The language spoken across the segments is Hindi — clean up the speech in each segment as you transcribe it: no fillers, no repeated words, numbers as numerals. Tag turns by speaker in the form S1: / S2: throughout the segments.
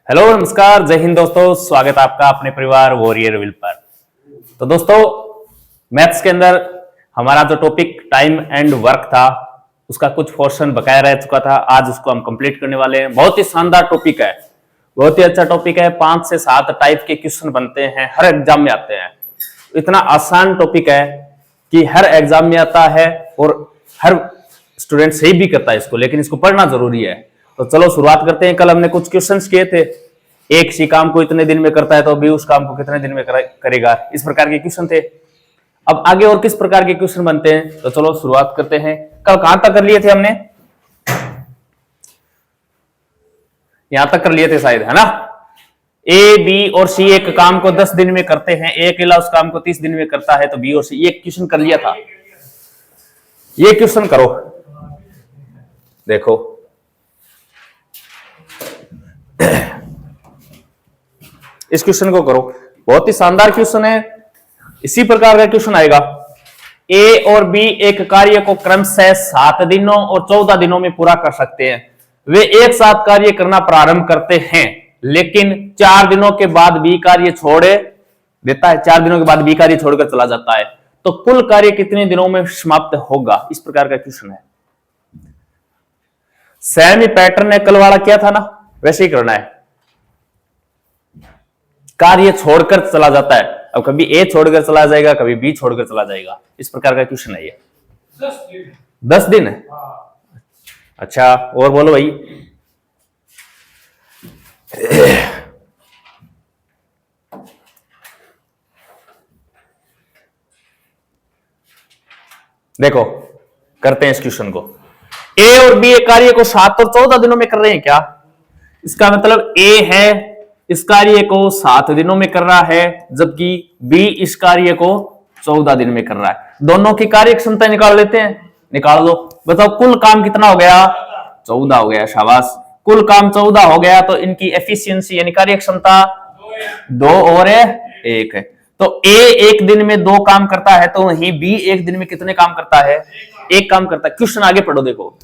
S1: हेलो नमस्कार, जय हिंद दोस्तों। स्वागत है आपका अपने परिवार वॉरियर विल पर। तो दोस्तों, मैथ्स के अंदर हमारा जो टॉपिक टाइम एंड वर्क था उसका कुछ पोर्शन बकाया रह चुका था। आज उसको हम कंप्लीट करने वाले हैं। बहुत ही शानदार टॉपिक है, बहुत ही अच्छा टॉपिक है। 5 से 7 टाइप के क्वेश्चन बनते हैं, हर एग्जाम में आते हैं। इतना आसान टॉपिक है कि हर एग्जाम में आता है और हर स्टूडेंट सही भी करता है इसको, लेकिन इसको पढ़ना जरूरी है। तो चलो शुरुआत करते हैं। कल हमने कुछ क्वेश्चंस किए थे, एक सी काम को इतने दिन में करता है तो अभी उस काम को कितने दिन में करेगा, इस प्रकार के क्वेश्चन थे। अब आगे और किस प्रकार के क्वेश्चन बनते हैं, तो चलो शुरुआत करते हैं। कल कहां तक कर लिए थे हमने? यहां तक कर लिए थे शायद, है ना। ए, बी और सी एक काम को 10 दिन में करते हैं, ए अकेला उस काम को 30 दिन में करता है, तो बी और सी, ये क्वेश्चन कर लिया था। ये क्वेश्चन करो, देखो इस क्वेश्चन को करो, बहुत ही शानदार क्वेश्चन है। इसी प्रकार का क्वेश्चन आएगा, ए और बी एक कार्य को क्रमशः 7 दिनों और 14 दिनों में पूरा कर सकते हैं। वे एक साथ कार्य करना प्रारंभ करते हैं, लेकिन 4 दिनों के बाद बी कार्य छोड़ देता है। 4 दिनों के बाद बी कार्य छोड़कर चला जाता है, तो कुल कार्य कितने दिनों में समाप्त होगा? इस प्रकार का क्वेश्चन है। सेम ही पैटर्न है कल वाला किया था ना, वैसे ही करना है। कार्य छोड़कर चला जाता है, अब कभी ए छोड़कर चला जाएगा, कभी बी छोड़कर चला जाएगा, इस प्रकार का क्वेश्चन है ये। 10 दिन है। अच्छा, और बोलो भाई। देखो करते हैं इस क्वेश्चन को। ए और बी एक कार्य को 7 और 14 दिनों में कर रहे हैं क्या? इसका मतलब ए है इस कार्य को 7 दिनों में कर रहा है, जबकि बी इस कार्य को 14 दिन में कर रहा है। दोनों की कार्य क्षमता निकाल लेते हैं, निकाल दो। बताओ कुल काम कितना हो गया? 14 हो गया, शाबाश। कुल काम 14 हो गया, तो इनकी एफिशिएंसी यानी कार्य क्षमता 2 और 1 है। तो ए एक दिन में 2 काम करता है, तो वहीं बी एक दिन में कितने काम करता है? 1 काम करता है। क्वेश्चन आगे पढ़ो, देखो।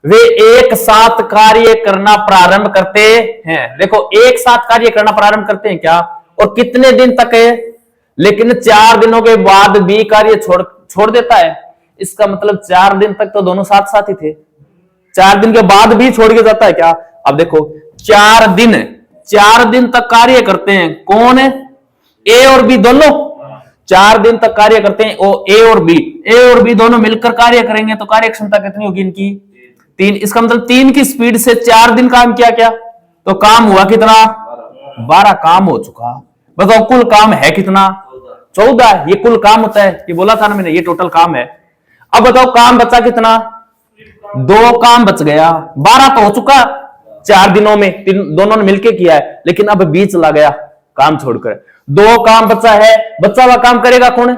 S1: वे एक साथ कार्य करना प्रारंभ करते हैं। देखो, एक साथ कार्य करना प्रारंभ करते हैं क्या, और कितने दिन तक है? लेकिन 4 दिनों के बाद बी कार्य छोड़ देता है। इसका मतलब 4 दिन तक तो दोनों साथ साथ ही थे, 4 दिन के बाद भी छोड़ के जाता है क्या? अब देखो, 4 दिन तक कार्य करते हैं। कौन है? ए और बी दोनों 4 दिन तक कार्य करते हैं। ए और बी दोनों मिलकर कार्य करेंगे, तो कार्य क्षमता कितनी होगी इनकी? 3। इसका मतलब 3 की स्पीड से 4 दिन काम किया क्या, तो काम हुआ कितना? 12 काम हो चुका। बताओ कुल काम है कितना? 14। ये कुल काम होता है, ये बोला था ना मैंने, ये टोटल काम है। अब बताओ काम बचा कितना? 2 काम बच गया। 12 तो हो चुका 4 दिनों में, दोनों ने मिलकर किया है, लेकिन अब बी चला गया काम छोड़कर। 2 काम बचा है, बचा हुआ काम करेगा कौन?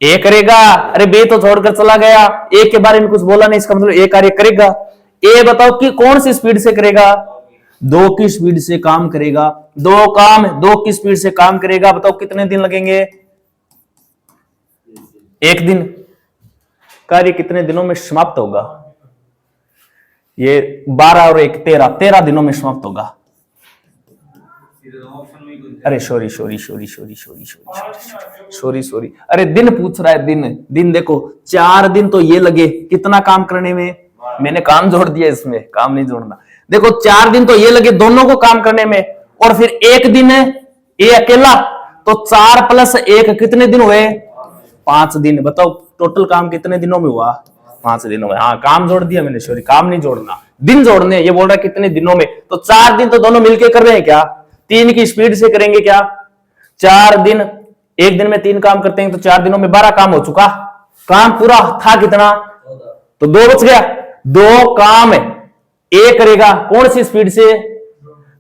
S1: ए करेगा। अरे बी तो छोड़कर चला गया, ए के बारे में कुछ बोला नहीं, इसका मतलब ए कार्य करेगा। ए बताओ कि कौन सी स्पीड से करेगा? 2 की स्पीड से काम करेगा। 2 की स्पीड से काम करेगा। बताओ कितने दिन लगेंगे? 1 दिन। कार्य कितने दिनों में समाप्त होगा? ये 12 और 1 13 दिनों में समाप्त होगा। अरे सॉरी, अरे दिन पूछ रहा है, दिन देखो 4 दिन तो ये लगे कितना काम करने में, मैंने काम जोड़ दिया, इसमें काम नहीं जोड़ना। देखो 4 दिन तो ये लगे दोनों को काम करने में, और फिर 1 दिन है ये अकेला, तो 4 + 1 कितने दिन हुए? 5 दिन। बताओ टोटल काम कितने दिनों में हुआ? 5 दिनों में। हाँ, काम जोड़ दिया मैंने, सॉरी, काम नहीं जोड़ना, दिन जोड़ने। ये बोल रहा है कितने दिनों में, तो 4 दिन तो दोनों मिलकर कर रहे हैं क्या? 3 की स्पीड से करेंगे क्या? 4 दिन, 1 दिन में 3 काम करते हैं, तो 4 दिनों में 12 काम हो चुका। काम पूरा था कितना? तो 2 बच गया। 2 काम ए करेगा कौन सी स्पीड से?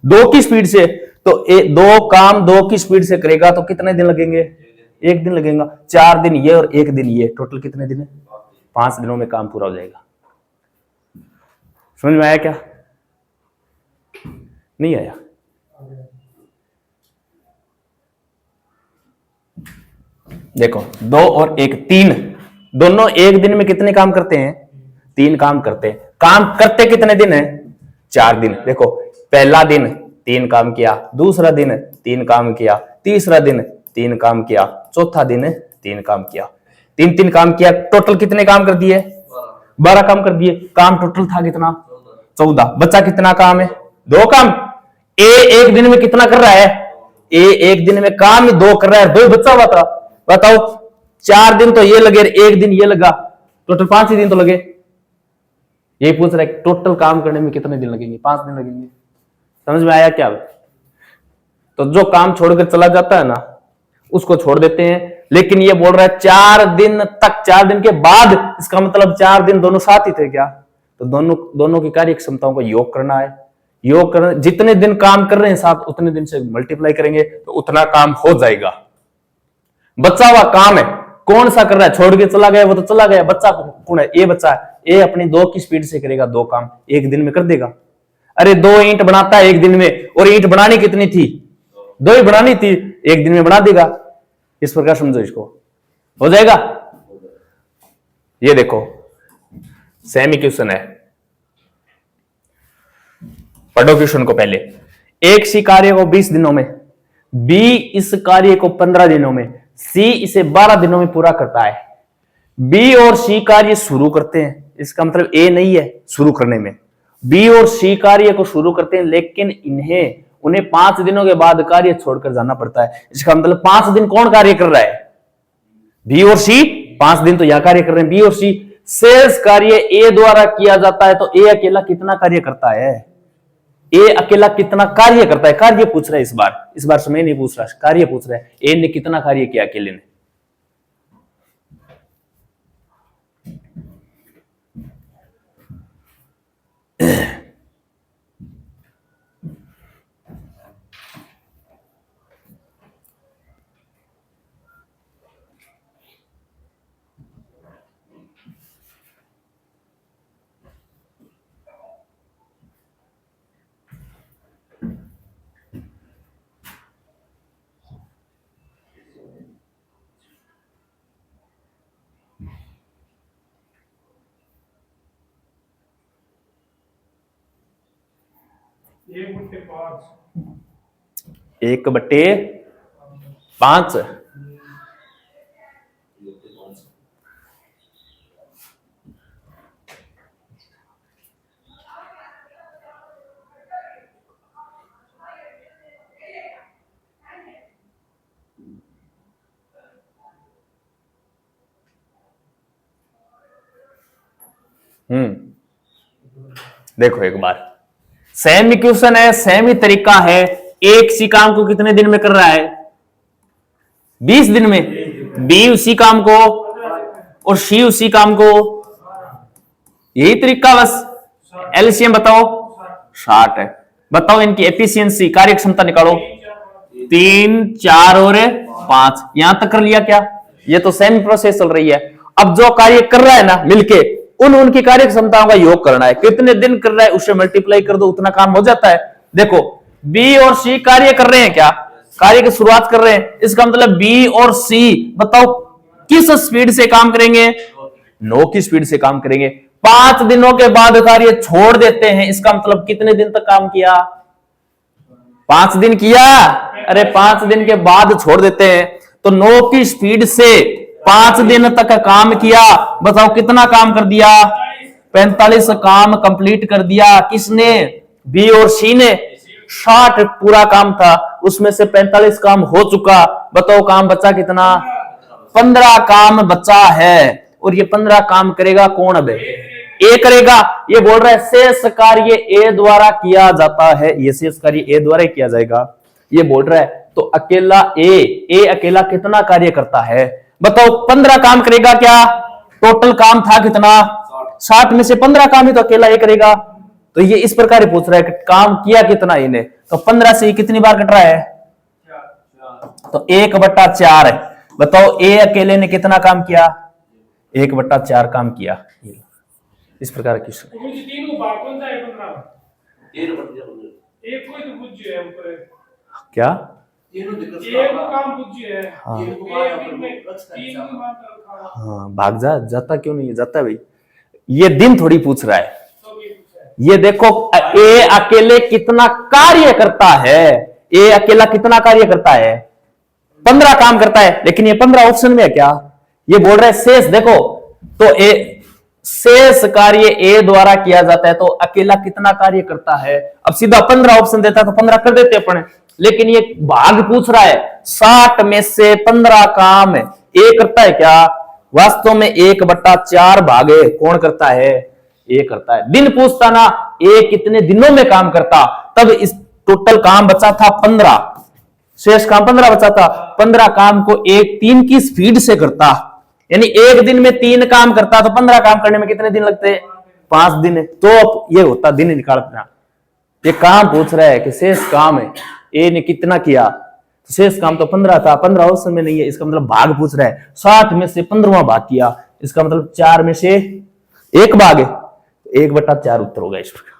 S1: 2 की स्पीड से। तो 2 काम 2 की स्पीड से करेगा, तो कितने दिन लगेंगे? 1 दिन लगेगा। 4 दिन ये और 1 दिन ये, टोटल कितने दिन है? 5 दिनों में काम पूरा हो जाएगा। समझ में आया क्या? नहीं आया? देखो 2 और 1 3, दोनों 1 दिन में कितने काम करते हैं? 3 काम करते हैं। काम करते कितने दिन है? 4 दिन। देखो पहला दिन 3 काम किया, दूसरा दिन 3 काम किया, तीसरा दिन 3 काम किया, चौथा दिन 3 काम किया, 3 काम किया। टोटल कितने काम कर दिए? 12 काम कर दिए। काम टोटल था कितना? 14। बच्चा कितना काम है? 2 काम। ए एक दिन में कितना कर रहा है? ए एक दिन में काम ही 2 कर रहा है, 2 बच्चा हुआ था। बताओ 4 दिन तो ये लगे, 1 दिन ये लगा, टोटल 5 ही दिन तो लगे। यही पूछ रहा है टोटल काम करने में कितने दिन लगेंगे? 5 दिन लगेंगे। समझ में आया क्या? तो जो काम छोड़कर चला जाता है ना उसको छोड़ देते हैं, लेकिन ये बोल रहा है 4 दिन तक, 4 दिन के बाद, इसका मतलब 4 दिन दोनों साथ ही थे क्या? तो दोनों की कार्य क्षमताओं को योग करना है। योग करना, जितने दिन काम कर रहे हैं साथ उतने दिन से मल्टीप्लाई करेंगे तो उतना काम हो जाएगा। बच्चा हुआ काम है, कौन सा कर रहा है? छोड़ के चला गया वो तो चला गया, बच्चा कौन है? ए बच्चा है। ए अपनी 2 की स्पीड से करेगा 2 काम, 1 दिन में कर देगा। अरे 2 ईंट बनाता है 1 दिन में, और ईंट बनानी कितनी थी? 2 ही बनानी थी, 1 दिन में बना देगा। इस प्रकार समझो, इसको हो जाएगा। ये देखो सेमी क्वेश्चन है, पढ़ो क्वेश्चन को पहले। एक सी कार्य को 20 दिनों में, बी इस कार्य को 15 दिनों में, सी इसे 12 दिनों में पूरा करता है। बी और सी कार्य शुरू करते हैं, इसका मतलब ए नहीं है शुरू करने में। बी और सी कार्य को शुरू करते हैं, लेकिन उन्हें 5 दिनों के बाद कार्य छोड़कर जाना पड़ता है। इसका मतलब 5 दिन कौन कार्य कर रहा है? बी और सी। 5 दिन तो यह कार्य कर रहे हैं बी और सी। शेष कार्य ए द्वारा किया जाता है, तो ए अकेला कितना कार्य करता है? ए अकेला कितना कार्य करता है? कार्य पूछ रहा है इस बार समय नहीं पूछ रहा, कार्य पूछ रहा है। ए ने कितना कार्य किया अकेले ने? एक बट्टे 5। देखो एक बार, सेम इक्वेशन है, सेम ही तरीका है। एक सी काम को कितने दिन में कर रहा है? 20 दिन में। बी उसी काम को और सी उसी काम को, यही तरीका बस। एलसीएम बताओ 60 है। बताओ इनकी एफिशिएंसी, कार्य क्षमता निकालो। 3, 4 और 5, यहां तक कर लिया क्या? ये तो सेम प्रोसेस चल रही है। अब जो कार्य कर रहा है ना मिलके, उनकी कार्य क्षमताओं का योग करना है। कितने दिन कर रहा है उससे मल्टीप्लाई कर दो, उतना काम हो जाता है। देखो बी और सी कार्य कर रहे हैं क्या? कार्य की शुरुआत कर रहे हैं, इसका मतलब बी और सी बताओ किस स्पीड से काम करेंगे? 9 की स्पीड से काम करेंगे। 5 दिनों के बाद कार्य छोड़ देते हैं, इसका मतलब कितने दिन तक काम किया? 5 दिन किया। अरे 5 दिन के बाद छोड़ देते हैं, तो 9 की स्पीड से 5 दिन तक काम किया। बताओ कितना काम कर दिया? 45 काम कंप्लीट कर दिया। किसने? बी और सी ने। 60 पूरा काम था, उसमें से 45 काम हो चुका। बताओ काम बचा कितना? 15 काम बचा है। और ये 15 काम करेगा कौन? अब ए करेगा। ये बोल रहा है शेष कार्य ए द्वारा किया जाता है, ये शेष कार्य ए द्वारा ही किया जाएगा, ये बोल रहा है। तो अकेला ए अकेला कितना कार्य करता है? बताओ 15 काम करेगा क्या? टोटल काम था कितना? 60 में से 15 काम ही तो अकेला ए करेगा। तो ये इस प्रकार ही पूछ रहा है कि काम किया कितना इन्हें। तो 15 से कितनी बार कट रहा है? तो 1/4 है। बताओ ए अकेले ने कितना काम किया? 1/4 काम किया। इस प्रकार की क्या हाँ भाग जाता क्यों नहीं जाता भाई? ये दिन थोड़ी पूछ रहा है, ये देखो ए अकेले कितना कार्य करता है, ए अकेला कितना कार्य करता है, 15 काम करता है, लेकिन ये 15 ऑप्शन में है क्या, ये बोल रहा है शेष। देखो तो ए शेष कार्य ए द्वारा किया जाता है, तो अकेला कितना कार्य करता है। अब सीधा 15 ऑप्शन देता तो 15 कर देते अपन, लेकिन ये भाग पूछ रहा है, 60 में से 15 काम ए करता है क्या, वास्तव में 1/4 भागे कौन करता है, ए करता है। दिन पूछता ना ए कितने दिनों में काम करता, तब इस टोटल काम बचा था 15, शेष काम 15 बचा था। 15 काम को एक 3 की स्पीड से करता, यानी एक दिन में 3 काम करता, तो 15 काम करने में कितने दिन लगते, 5 दिन। तो ये होता दिन निकालना। ये काम पूछ रहा है कि शेष काम है ए ने कितना किया, शेष काम तो 15 था, 15 ऑप्शन में नहीं है, इसका मतलब भाग पूछ रहा है। 60 में से 15वां भाग किया, इसका मतलब 4 में से 1 भाग है, 1/4 उत्तर होगा इस प्रकार।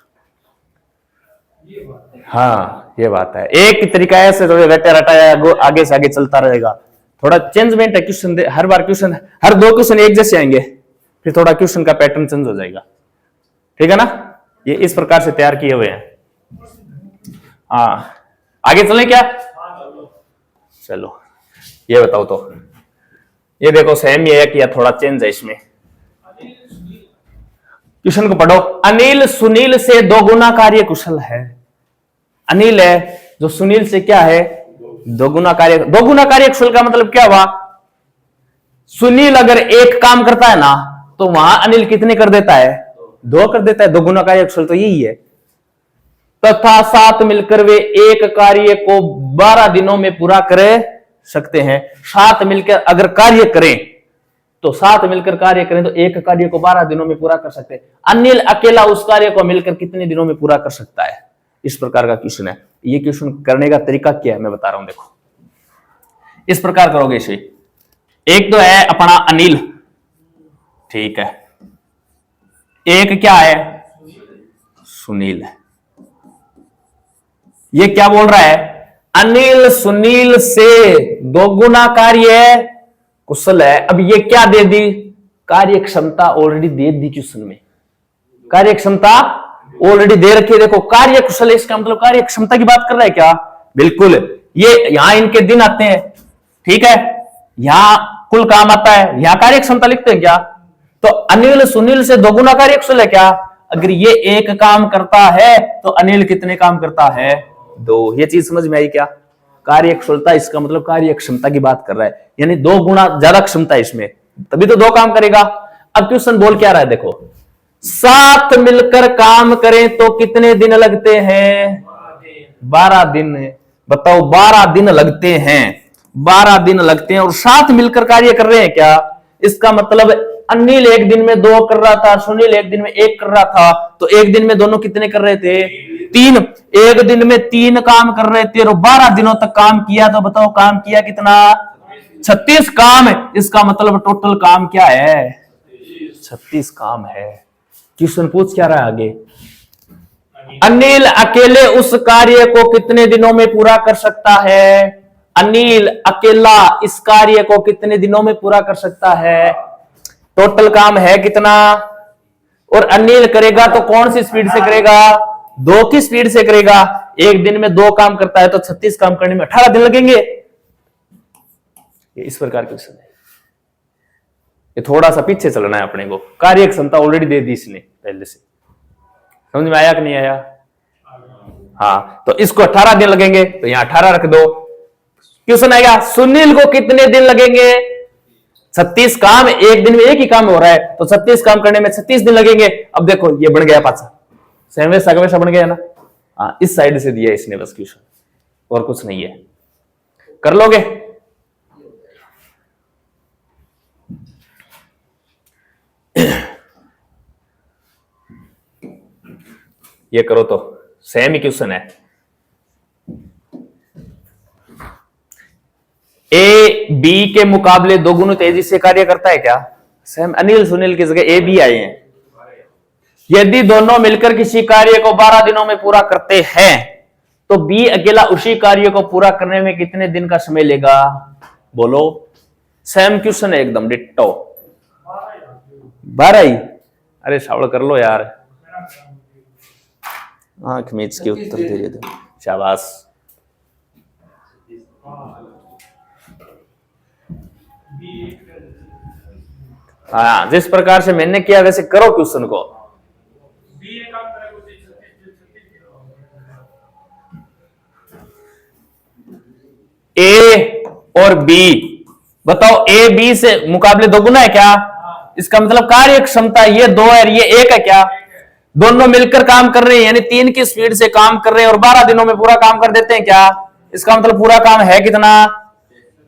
S1: हाँ ये बात है। एक तरीका ऐसे तो रटा रटाया आगे से आगे चलता रहेगा, थोड़ा चेंजमेंट है क्वेश्चन, हर बार क्वेश्चन, हर 2 क्वेश्चन एक जैसे आएंगे, फिर थोड़ा क्वेश्चन का पैटर्न चेंज हो जाएगा, ठीक है ना। ये इस प्रकार से तैयार किए हुए हैं। हाँ आगे चलें क्या, चलो ये बताओ तो, ये देखो सेम ये है कि थोड़ा चेंज है इसमें। क्वेश्चन को पढ़ो। अनिल सुनील से 2 गुना कार्य कुशल है। अनिल है जो सुनील से क्या है, 2 गुना कार्य। 2 गुना कार्य कुशल का मतलब क्या हुआ, सुनील अगर 1 काम करता है ना, तो वहां अनिल कितने कर देता है, 2 कर देता है। 2 गुना कार्य कुशल तो यही है। तथा साथ मिलकर वे एक कार्य को 12 दिनों में पूरा कर सकते हैं। साथ मिलकर अगर कार्य करें, तो साथ मिलकर कार्य करें तो एक कार्य को 12 दिनों में पूरा कर सकते हैं। अनिल अकेला उस कार्य को मिलकर कितने दिनों में पूरा कर सकता है, इस प्रकार का क्वेश्चन है। ये क्वेश्चन करने का तरीका क्या है मैं बता रहा हूं, देखो इस प्रकार करोगे इसे। एक तो है अपना अनिल, ठीक है, एक क्या है सुनील है। ये क्या बोल रहा है, अनिल सुनील से 2 गुना कार्य कुशल है। अब ये क्या दे दी, कार्य क्षमता ऑलरेडी दे दी क्वेश्चन में, कार्य क्षमता ऑलरेडी दे रखी है। देखो कार्य कुशल है, इसका मतलब कार्य क्षमता की बात कर रहा है क्या, बिल्कुल। ये यहां इनके दिन आते हैं, ठीक है, यहां कुल काम आता है, यहां कार्य क्षमता लिखते हैं क्या। तो अनिल सुनील से 2 गुना कार्य कुशल है क्या, अगर ये 1 काम करता है तो अनिल कितने काम करता है, 2। ये चीज समझ में आई क्या, कार्य कुशलता इसका मतलब कार्य क्षमता की बात कर रहा है, यानी 2 गुना ज्यादा क्षमता है इसमें, तभी तो 2 काम करेगा। अब क्वेश्चन बोल क्या रहा है, देखो साथ मिलकर काम करें तो कितने दिन लगते हैं, 12 दिन। बताओ 12 दिन लगते हैं, 12 दिन लगते हैं, और साथ मिलकर कार्य कर रहे हैं क्या, इसका मतलब अनिल 1 दिन में 2 कर रहा था, सुनील 1 दिन में 1 कर रहा था, तो 1 दिन में दोनों कितने कर रहे थे, 3। 1 दिन में 3 काम कर रहे थे और 12 दिनों तक काम किया, तो बताओ काम किया कितना, 36 काम है। इसका मतलब टोटल काम क्या है, 36 काम है। क्वेश्चन पूछ क्या रहा है आगे, अनिल अकेले उस कार्य को कितने दिनों में पूरा कर सकता है, अनिल अकेला इस कार्य को कितने दिनों में पूरा कर सकता है, टोटल काम है कितना, और अनिल करेगा तो कौन सी स्पीड से करेगा, 2 की स्पीड से करेगा। 1 दिन में 2 काम करता है तो 36 काम करने में 18 दिन लगेंगे। ये इस प्रकार के क्वेश्चन है। ये थोड़ा सा पीछे चलना है अपने को, कार्य क्षमता ऑलरेडी दे दी इसने पहले से, समझ में आया कि नहीं आया। हाँ तो इसको 18 दिन लगेंगे, तो यहां 18 रख दो। क्वेश्चन आएगा सुनील को कितने दिन लगेंगे, 36 काम, 1 दिन में 1 ही काम हो रहा है, तो 36 काम करने में 36 दिन लगेंगे। अब देखो ये बन गया पाचा, सेमवेसा का वैसा बन गया ना। हाँ इस साइड से दिया इसने बस क्वेश्चन, और कुछ नहीं है, कर लोगे। ये करो तो सेम ही क्वेश्चन है। ए बी के मुकाबले 2 गुना तेजी से कार्य करता है क्या, सेम। अनिल सुनील की जगह ए बी आए हैं। यदि दोनों मिलकर किसी कार्य को 12 दिनों में पूरा करते हैं, तो बी अकेला उसी कार्य को पूरा करने में कितने दिन का समय लेगा, बोलो। सेम क्वेश्चन है एकदम डिट्टो, 12 ही। अरे शावल कर लो यार, आंख मीच के उत्तर दे रहे थे, शाबाश। हाँ, जिस प्रकार से मैंने किया वैसे करो क्वेश्चन को। ए और बी, बताओ ए बी से मुकाबले दोगुना है क्या? इसका मतलब कार्य क्षमता ये 2 है, ये 1 है क्या? दोनों मिलकर काम कर रहे हैं, यानी 3 की स्पीड से काम कर रहे हैं और 12 दिनों में पूरा काम कर देते हैं क्या? इसका मतलब पूरा काम है कितना?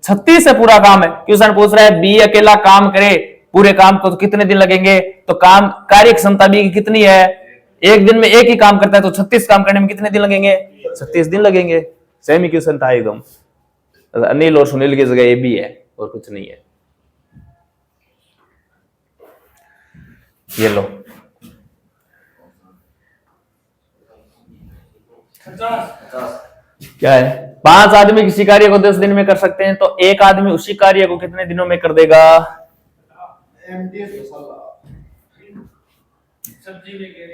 S1: 36 से पूरा काम है। क्वेश्चन पूछ रहा है बी अकेला काम करे पूरे काम को तो कितने दिन लगेंगे? तो काम कार्य क्षमता बी की कितनी है? एक दिन में एक ही काम करता है, तो 36 काम करने में कितने दिन लगेंगे? 36 दिन लगेंगे। सेमी क्वेश्चन था एकदम। अनिल और सुनील की जगह ए बी है और कुछ नहीं है। ये लो, क्या है? 5 आदमी किसी कार्य को 10 दिन में कर सकते हैं, तो एक आदमी उसी कार्य को कितने दिनों में कर देगा?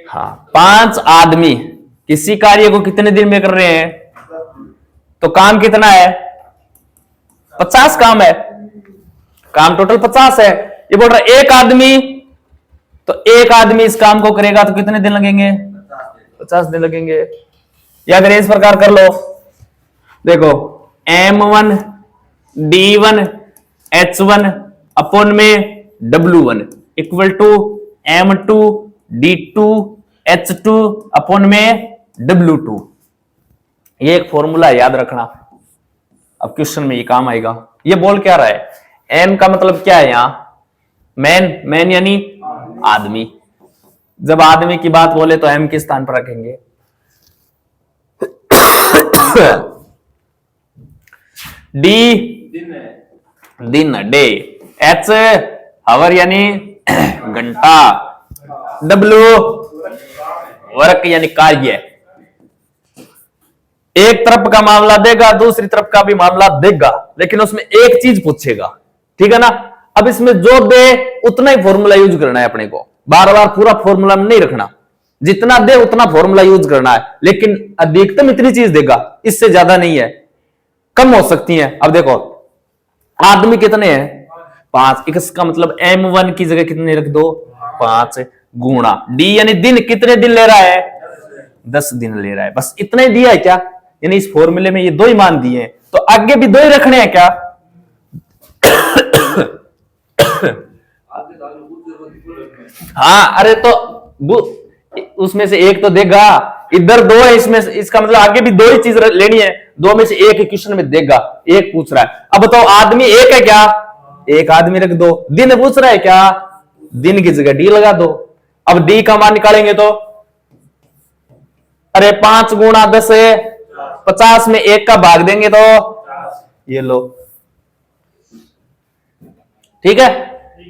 S1: हाँ, 5 आदमी किसी कार्य को कितने दिन में कर रहे हैं? तो काम कितना है? 50 काम है। काम टोटल 50 है। ये बोल रहा है एक आदमी, तो एक आदमी इस काम को करेगा तो कितने दिन लगेंगे? 50 दिन लगेंगे। या अगर इस प्रकार कर लो, देखो M1 D1 H1 अपॉन में W1 equal to M2 D2 H2 upon में W2। ये एक फॉर्मूला याद रखना, अब क्वेश्चन में ये काम आएगा। ये बोल क्या रहा है? M का मतलब क्या है? यहां मैन, मैन यानी आदमी। जब आदमी की बात बोले तो M के स्थान पर रखेंगे। डी दिन डे, एच हावर यानी घंटा, डब्ल्यू वर्क यानी कार्य। एक तरफ का मामला देगा, दूसरी तरफ का भी मामला देगा, लेकिन उसमें एक चीज पूछेगा, ठीक है ना? अब इसमें जो दे उतना ही फॉर्मूला यूज करना है अपने को, बार बार पूरा फॉर्मूला में नहीं रखना। जितना दे उतना फॉर्मूला यूज करना है, लेकिन अधिकतम इतनी चीज देगा, इससे ज्यादा नहीं है, कम हो सकती है। अब देखो आदमी कितने हैं? 5। इसका मतलब M1 की जगह कितने रख दो? 5 गुणा डी यानी दिन, कितने दिन ले रहा है? 10 दिन ले रहा है। बस इतना ही दिया है क्या? यानी इस फॉर्मूले में ये 2 ही मान दिए हैं, तो आगे भी 2 ही रखने हैं क्या? हाँ, अरे तो उसमें से एक तो देगा, इधर 2 है, इसमें इसका मतलब आगे भी 2 ही चीज लेनी है, 2 में से एक क्वेश्चन में देगा, एक पूछ रहा है। अब बताओ आदमी एक है क्या? एक आदमी रख दो। दिन पूछ रहा है क्या? दिन की जगह डी लगा दो। अब डी का मान निकालेंगे तो अरे 5 गुणा 10 है 50 में 1 का भाग देंगे तो ये लो, ठीक है?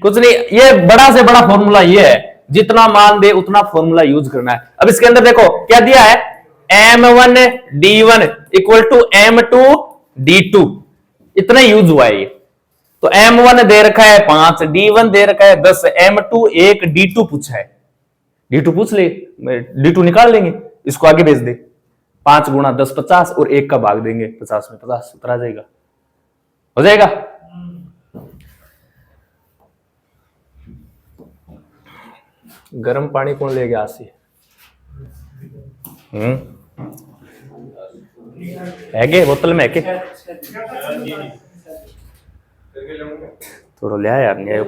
S1: कुछ नहीं, ये बड़ा से बड़ा फॉर्मूला ये है, जितना मान दे उतना फॉर्मूला यूज करना है। अब इसके अंदर देखो क्या दिया है? M1 D1 equal to M2 D2, इतना यूज हुआ है ये। तो M1 दे रखा है 5, D1 दे रखा है 10, M2 1, D2 पूछा है। D2 पूछ ले, D2 निकाल लेंगे, इसको आगे भेज दे। 5 गुणा 10 50 और 1 का भाग देंगे 50 में 50, उत्तर आ जाएगा, हो जाएगा। गर्म पानी कौन ले गया आसी? है के बोतल में है के? थोड़ा ले आया यार, नहीं आया।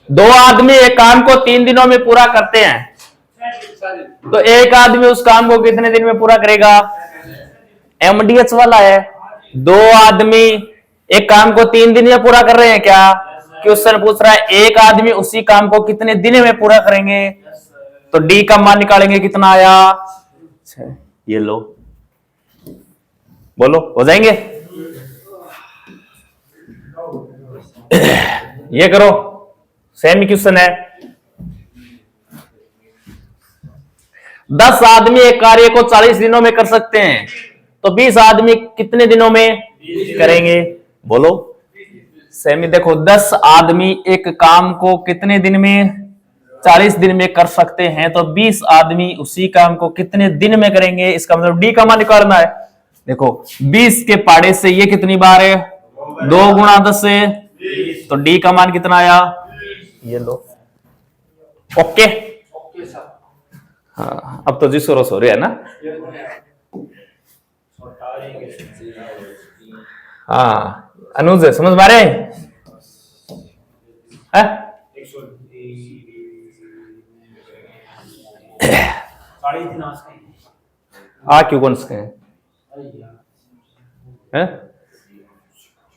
S1: 2 आदमी एक काम को 3 दिनों में पूरा करते हैं, तो एक आदमी उस काम को कितने दिन में पूरा करेगा? MDH वाला है। 2 आदमी एक काम को 3 दिन में पूरा कर रहे हैं क्या? क्वेश्चन पूछ रहा है एक आदमी उसी काम को कितने दिन में पूरा करेंगे? तो डी का मान निकालेंगे, कितना आया? ये लो, बोलो हो जाएंगे? ये करो, सेम क्वेश्चन है। 10 आदमी एक कार्य को 40 दिनों में कर सकते हैं, तो 20 आदमी कितने दिनों में करेंगे? बोलो। सेमी देखो 10 आदमी एक काम को कितने दिन में 40 दिन में कर सकते हैं, तो 20 आदमी उसी काम को कितने दिन में करेंगे? इसका मतलब डी का मान निकालना है। देखो 20 के पाड़े से ये कितनी बार है? 2 गुणा 10 से, तो डी का मान कितना आया? ये लो। ओके, हाँ अब तो जी सोरो सो रहे है ना। हाँ अनुज समझ पा रहे हैं? क्यों कौन सके हैं?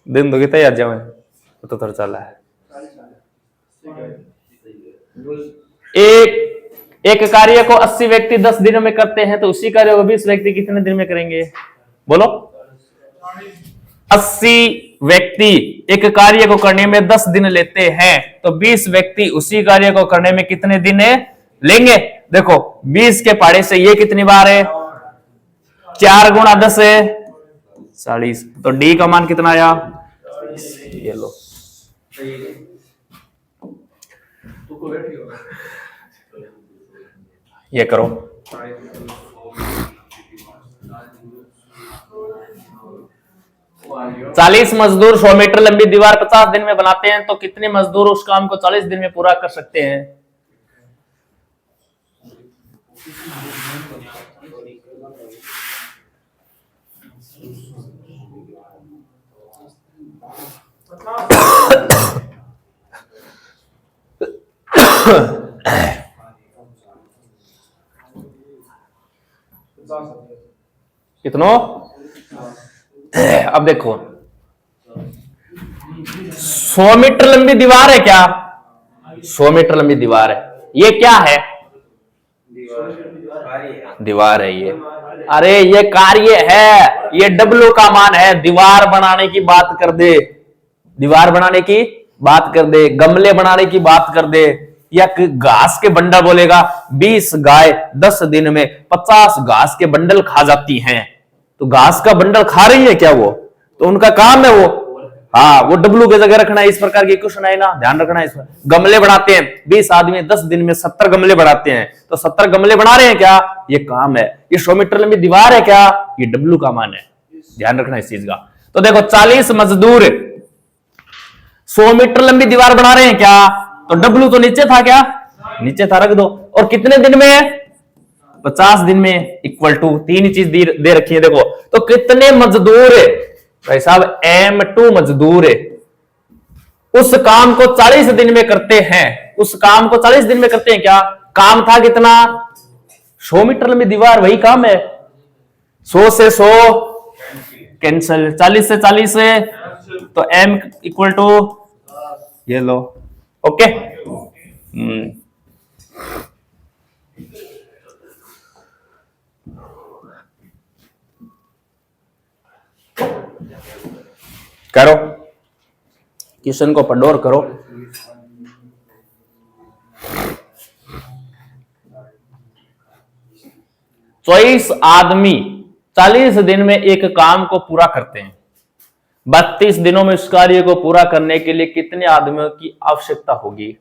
S1: दिन दो कितना याद जाए तो थोड़ा चला है। एक कार्य को 80 व्यक्ति 10 दिनों में करते हैं, तो उसी कार्य को 20 व्यक्ति कितने दिन में करेंगे? बोलो। 80 व्यक्ति एक कार्य को करने में 10 दिन लेते हैं, तो 20 व्यक्ति उसी कार्य को करने में कितने दिन लेंगे? देखो 20 के पाड़े से ये कितनी बार है? 4 गुणा 10 है 40, तो डी का मान कितना आया? ये लो। ये करो। 40 मजदूर 100 मीटर लंबी दीवार 50 दिन में बनाते हैं, तो कितने मजदूर उस काम को 40 दिन में पूरा कर सकते हैं? कितनो? अब देखो 100 मीटर लंबी दीवार है क्या? 100 मीटर लंबी दीवार है। ये क्या है? दीवार है ये। अरे ये कार्य है, ये डब्ल्यू का मान है। दीवार बनाने की बात कर दे, दीवार बनाने की बात कर दे, गमले बनाने की बात कर दे, या घास के बंडल बोलेगा 20 गाय 10 दिन में 50 घास के बंडल खा जाती हैं, तो घास का बंडल खा रही है क्या वो? तो उनका काम है वो। हाँ वो डब्लू की जगह रखना है। इस प्रकार के क्वेश्चन है ना, ध्यान रखना है इसमें। गमले बनाते हैं 20 आदमी 10 दिन में 70 गमले बनाते हैं, तो 70 गमले बना रहे हैं क्या? ये काम है। ये 100 मीटर लंबी दीवार है क्या? ये डब्लू का मान है। ध्यान रखना इस चीज का। तो देखो 40 मजदूर 100 मीटर लंबी दीवार बना रहे हैं क्या? तो डब्लू तो नीचे था क्या? नीचे था, रख दो। और कितने दिन में? 50 दिन में। इक्वल टू 3 चीज दे रखी है देखो। तो कितने मजदूर है भाई साहब? M2 मजदूर है उस काम को 40 दिन में करते हैं। उस काम को 40 दिन में करते हैं क्या? काम था कितना? 100 मीटर लंबी दीवार, वही काम है। 100 से 100 कैंसिल, 40 से 40 से, तो M इक्वल टू ये लो। ओके करो क्वेश्चन को पढ़ो और करो। चौबीस आदमी 40 दिन में एक काम को पूरा करते हैं। 32 दिनों में इस कार्य को पूरा करने के लिए कितने आदमियों की आवश्यकता होगी?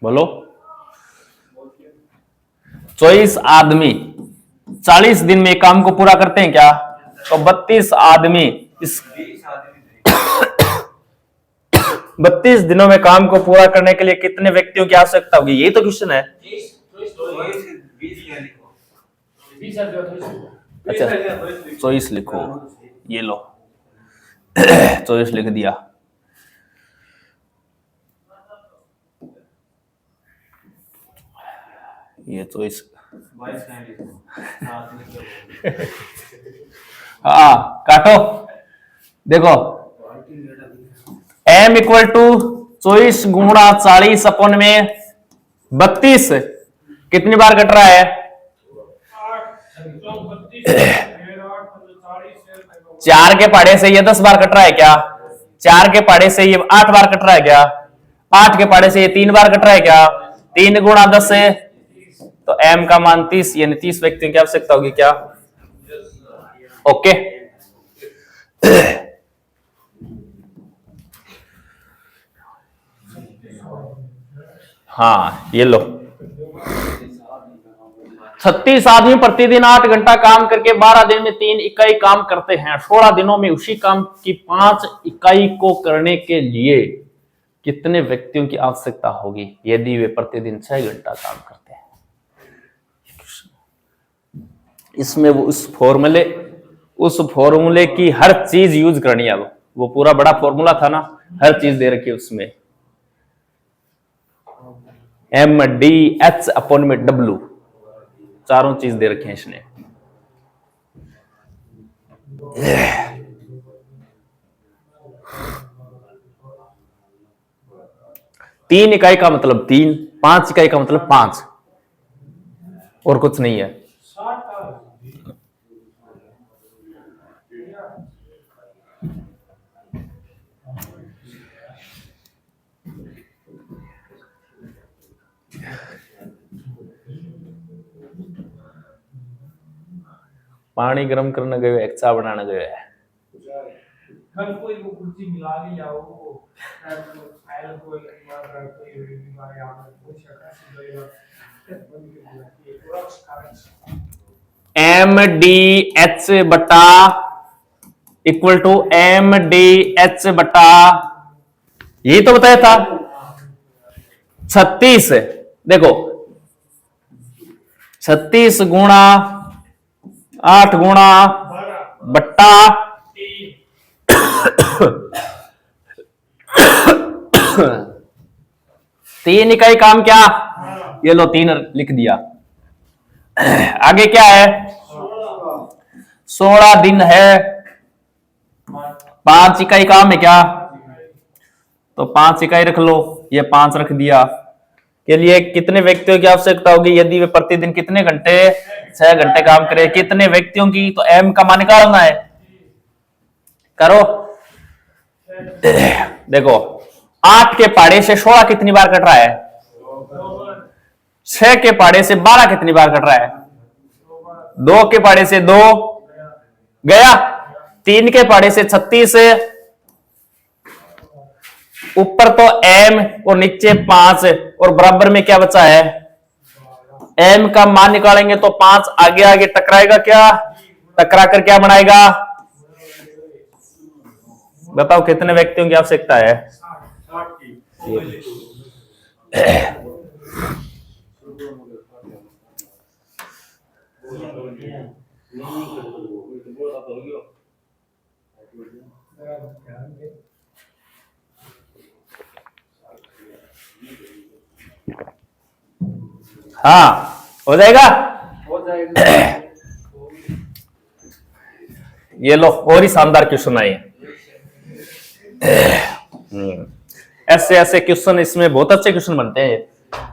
S1: बोलो। 24 आदमी 40 दिन में काम को पूरा करते हैं क्या? तो 32 आदमी इस 32 दिनों में काम को पूरा करने के लिए कितने व्यक्तियों की आवश्यकता होगी? यही तो क्वेश्चन है। अच्छा 24 लिखो, ये लो 24 लिख दिया। ये 24 हाँ काटो। देखो M इक्वल टू 24 गुणा 40 अपन में 32 कितनी बार कट रहा है? 4 के पहाड़े से ये 10 बार कट रहा है क्या? 4 के पहाड़े से ये 8 बार कट रहा है क्या? 8 के पहाड़े से ये 3 बार कट रहा है क्या? 3 गुणा 10 से, तो m का मान 30, यानी 30 व्यक्तियों की आवश्यकता होगी क्या? ओके। हाँ ये लो, 36 आदमी प्रतिदिन 8 घंटा काम करके 12 दिन में 3 इकाई काम करते हैं। 16 दिनों में उसी काम की 5 इकाई को करने के लिए कितने व्यक्तियों की आवश्यकता होगी यदि वे प्रतिदिन 6 घंटा काम करते हैं? इसमें वो उस फॉर्मूले की हर चीज यूज करनी है। वो पूरा बड़ा फॉर्मूला था ना, हर चीज दे रखी है उसमें, MDH/W, चारों चीज दे रखी है इसने। तीन इकाई का मतलब 3, 5 इकाई का मतलब 5, और कुछ नहीं है। पानी गर्म करने गए, एक चाय बनाने गए है।
S2: कल कोई वो कुर्सी मिला के या वो फाइल कोई
S1: MDH बटा इक्वल टू MDH बटा, यही तो बताया था 36। देखो 36 गुणा 8 गुणा बट्टा 3 इकाई काम क्या? ये लो 3 लिख दिया। आगे क्या है? 16 दिन है, 5 इकाई काम है क्या? तो 5 इकाई रख लो, ये 5 रख दिया। के लिए कितने व्यक्तियों की आवश्यकता होगी यदि वे प्रतिदिन कितने घंटे? 6 घंटे काम करें। कितने व्यक्तियों की? तो m का मान निकालना है। करो। देखो 8 के पहाड़े से 16 कितनी बार कट रहा है? 6 के पहाड़े से 12 कितनी बार कट रहा है? 2 के पहाड़े से 2 गया, 3 के पहाड़े से 36, ऊपर तो m और नीचे 5, और बराबर में क्या बचा है? m का मान निकालेंगे तो 5 आगे आगे टकराएगा क्या? टकरा कर क्या बनाएगा? बताओ कितने व्यक्तियों की आवश्यकता है? हाँ हो जाएगा। ये लो और ही शानदार क्वेश्चन आए। ऐसे ऐसे क्वेश्चन इसमें बहुत अच्छे क्वेश्चन बनते हैं।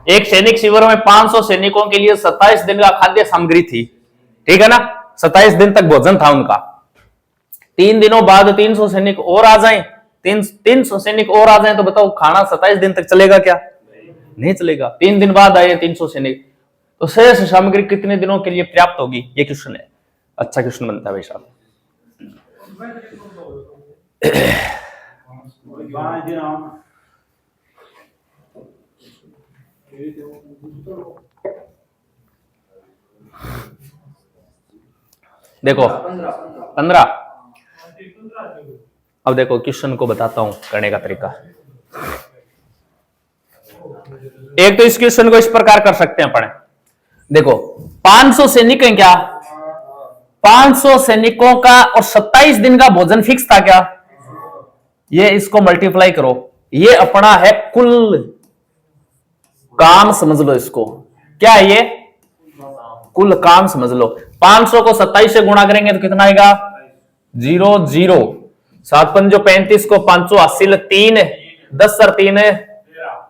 S1: एक सैनिक शिविर में 500 सैनिकों के लिए 27 दिन का खाद्य सामग्री थी, ठीक है ना? 27 दिन तक भोजन था उनका। 3 दिनों बाद 300 सैनिक और आ जाएं, 300 सैनिक और आ जाएं, तो बताओ खाना 27 दिन तक चलेगा क्या? नहीं चलेगा। 3 दिन बाद आए 300 सैनिक, तो शेष सामग्री कितने दिनों के लिए पर्याप्त होगी? ये क्वेश्चन है। अच्छा क्वेश्चन बनता है भाई साहब। देखो 15। अब देखो क्वेश्चन को बताता हूं करने का तरीका। एक तो इस क्वेश्चन को इस प्रकार कर सकते हैं अपन। देखो 500 सैनिक हैं क्या? 500 सैनिकों का और 27 दिन का भोजन फिक्स था क्या? ये इसको मल्टीप्लाई करो, ये अपना है कुल काम, समझ लो इसको। क्या है ये? कुल काम समझ लो। 500 को 27 से गुणा करेंगे तो कितना आएगा? 0 0 7 5 35 को 580 3 10 3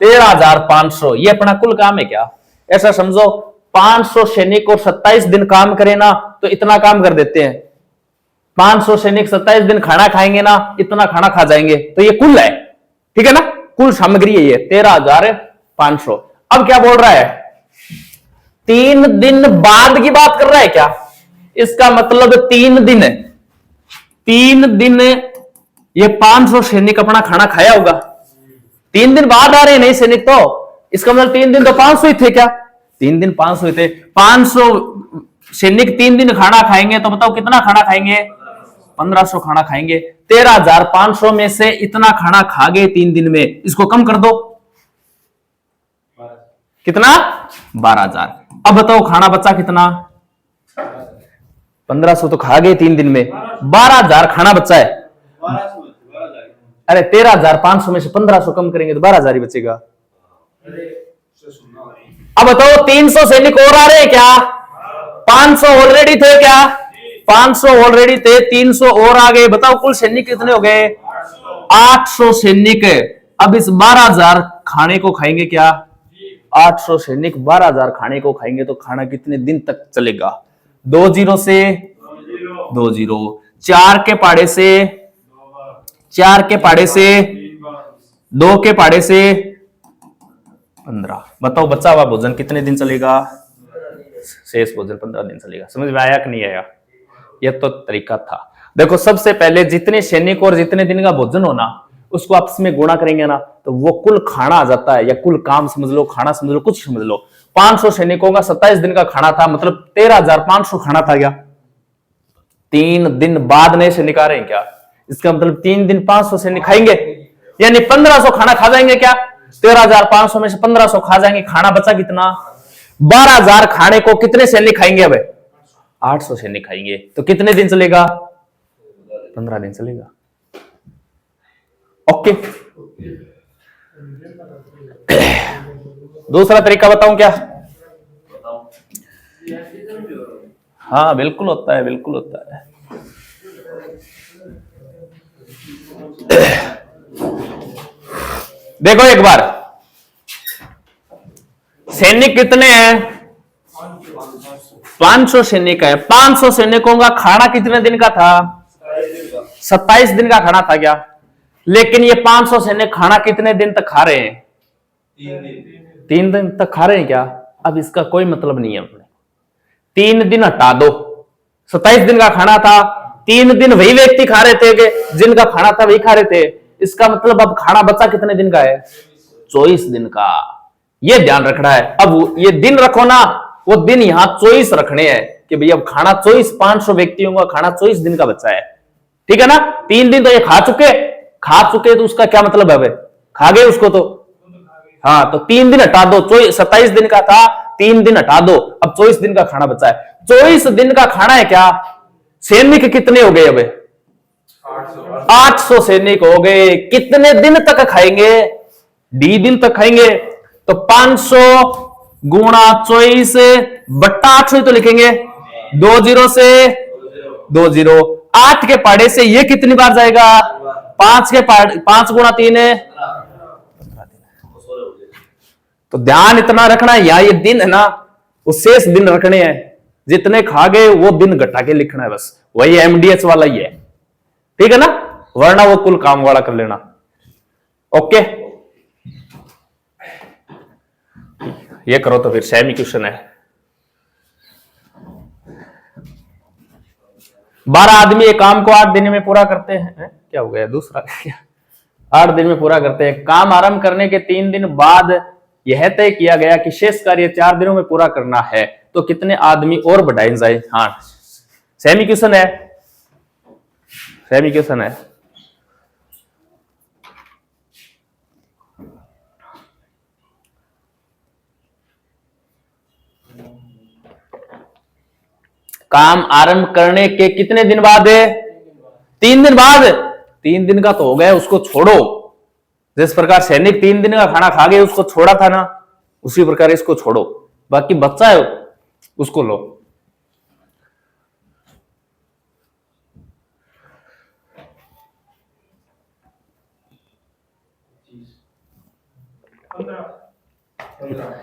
S1: 13,500। ये अपना कुल काम है क्या? ऐसा समझो 500 सैनिक और 27 दिन काम करे ना तो इतना काम कर देते हैं। 500 सैनिक 27 दिन खाना खाएंगे ना, इतना खाना खा जाएंगे। तो ये कुल है, ठीक है ना, कुल सामग्री है ये 13,500। अब क्या बोल रहा है, 3 दिन बाद की बात कर रहा है क्या? इसका मतलब 3 दिन, 3 दिन ये 500 सैनिक अपना खाना खाया होगा। 3 दिन बाद आ रहे हैं नहीं सैनिक, तो इसका मतलब 3 दिन तो 500 ही थे क्या? 3 दिन 500 ही थे। 500 सैनिक 3 दिन खाना खाएंगे तो बताओ कितना खाना खाएंगे? 1500 खाना खाएंगे। 13,500 में से इतना खाना खा गए 3 दिन में, इसको कम कर दो, कितना? 12,000। अब बताओ खाना बचा कितना? 1500 तो खा गए 3 दिन में, 12,000 खाना बचा है। अरे 13,500 में से 1500 कम करेंगे तो 12,000 ही बचेगा। अब बताओ 300 सैनिक और आ रहे हैं क्या? 500 ऑलरेडी थे क्या? 500 ऑलरेडी थे, 300 और आ गए। बताओ कुल सैनिक कितने हो गए? 800 सैनिक। अब इस 12,000 खाने को खाएंगे क्या? 800 सैनिक 12,000 खाने को खाएंगे तो खाना कितने दिन तक चलेगा? 2 जीरो से 2 जीरो, 4 के पाड़े से 4 के पाड़े से 2 के पाड़े से 15। बताओ बचा हुआ भोजन कितने दिन चलेगा? शेष भोजन 15 दिन चलेगा। समझ में आया कि नहीं आया? यह तो तरीका था। देखो सबसे पहले जितने सैनिक और जितने दिन का भोजन हो ना, उसको आपस में गुणा करेंगे ना तो वो कुल खाना आ जाता है, या कुल काम समझ लो, खाना समझ लो, कुछ समझ लो। 500 सैनिकों का 27 दिन का खाना था, मतलब 13,500 खाना था क्या? 3 दिन बाद नए सैनिक आ रहे हैं क्या? इसका मतलब 3 दिन 500 सैनिक खाएंगे, यानी 1500 खाना खा जाएंगे क्या? 13,500 में से 1500 खा जाएंगे। खाना बचा कितना? 12,000 खाने को कितने सैनिक खाएंगे? अब 800 सैनिक खाएंगे तो कितने दिन चलेगा? 15 दिन चलेगा। ओके। दूसरा तरीका बताऊं क्या? हाँ बिल्कुल होता है, बिल्कुल होता है। देखो एक बार, सैनिक कितने हैं? 500 सैनिक है। 500 सैनिकों का खाना कितने दिन का था? 27 दिन का खाना था क्या? लेकिन ये 500 सैनिक खाना कितने दिन तक खा रहे हैं? 3 दिन तक खा रहे हैं क्या? अब इसका कोई मतलब नहीं है। अपने 3 दिन हटा दो, 27 दिन का खाना था, 3 दिन वही व्यक्ति खा रहे थे कि जिनका खाना था वही खा रहे थे। इसका मतलब अब खाना बचा कितने दिन का है? 24 दिन का। ये ध्यान रखना है। अब ये दिन रखो ना, वो दिन यहां 24 रखने हैं कि भाई अब खाना 24, 500 व्यक्तियों का खाना 24 दिन का बचा है, ठीक है ना? 3 दिन तो ये खा चुके तो उसका क्या मतलब है? खा गए उसको तो। हाँ तो 3 दिन हटा दो, 27 दिन का था, 3 दिन हटा दो, अब 24 दिन का खाना बचा है। 24 दिन का खाना है क्या? सैनिक कितने हो गए? अब 800 सैनिक हो गए। कितने दिन तक खाएंगे? डी दिन तक खाएंगे। तो 500 गुणा 24 बट्टा 800 तो लिखेंगे, 2 जीरो से 2 जीरो, 8 के पाड़े से ये कितनी बार जाएगा? 5 के पाड़े, 5 गुणा 3 है 15 दिन। तो ध्यान इतना रखना है, यहां ये दिन है ना, वो शेष दिन रखने हैं। जितने खा गए वो दिन घटा के लिखना है, बस वही एमडीएच वाला ही है, ठीक है ना? वरना वो कुल काम वाला कर लेना। ओके, ये करो तो फिर सेमी क्वेश्चन है। 12 आदमी एक काम को 8 दिन में पूरा करते हैं। क्या हो गया दूसरा? 8 दिन में पूरा करते हैं। काम आरंभ करने के 3 दिन बाद यह तय किया गया कि शेष कार्य 4 दिनों में पूरा करना है, तो कितने आदमी और बढ़ाए जाए? हाँ सेमी क्वेश्चन है, सेमी क्वेश्चन है। काम आरंभ करने के कितने दिन बाद है? 3 दिन बाद। 3 दिन का तो हो गया, उसको छोड़ो। जिस प्रकार सैनिक 3 दिन का खाना खा गए, उसको छोड़ा था ना, उसी प्रकार इसको छोड़ो। बाकी बच्चा है उसको लो।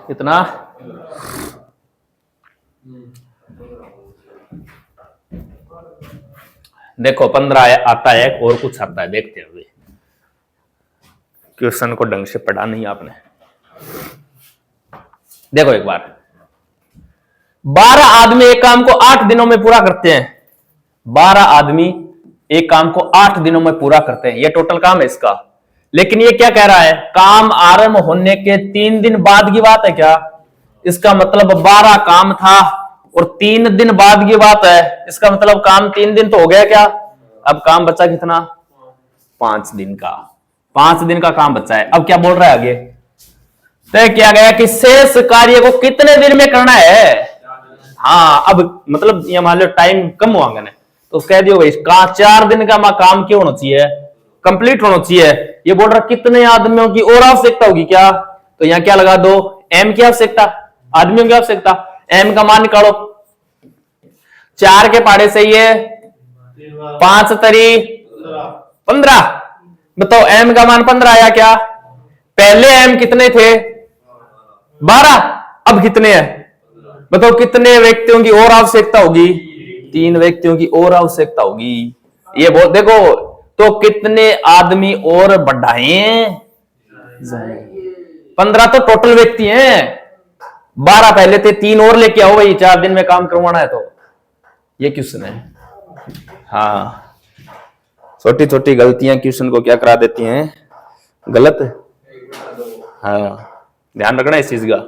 S1: कितना? देखो 15 आता है और कुछ आता है, देखते हैं। अभी क्वेश्चन को ढंग से पढ़ा नहीं आपने। देखो एक बार, 12 आदमी एक काम को 8 दिनों में पूरा करते हैं। 12 आदमी एक काम को 8 दिनों में पूरा करते हैं, ये टोटल काम है इसका। लेकिन ये क्या कह रहा है, काम आरंभ होने के 3 दिन बाद की बात है क्या? इसका मतलब 12 काम था और 3 दिन बाद की बात है। इसका मतलब काम 3 दिन तो हो गया क्या? अब काम बचा कितना? 5 दिन का। 5 दिन का काम बचा है। अब क्या बोल रहा है आगे? तय किया गया कि शेष कार्य को कितने दिन में करना है। हाँ, अब मतलब ये मान लो टाइम कम हुआ है तो कह दियो भाई 4 दिन का काम क्यों होना चाहिए, कंप्लीट होना चाहिए। ये बोल रहा कितने आदमियों की और आवश्यकता होगी क्या? तो यहां क्या लगा दो, एम की आवश्यकता, आदमियों की आवश्यकता। एम का मान निकालो, 4 के पाड़े से ये 5 तरी 15। बताओ एम का मान 15 आया क्या? पहले एम कितने थे? 12। अब कितने हैं बताओ? कितने व्यक्तियों की और आवश्यकता होगी? 3 व्यक्तियों की और आवश्यकता होगी। ये बहुत देखो, तो कितने आदमी और बढ़ाएं? 15 तो टोटल व्यक्ति हैं, 12 पहले थे, 3 और लेके आओ भाई, 4 दिन में काम करवाना है तो। ये क्वेश्चन है। हाँ, छोटी छोटी गलतियां क्वेश्चन को क्या करा देती हैं, गलत। हाँ, ध्यान रखना इस चीज का।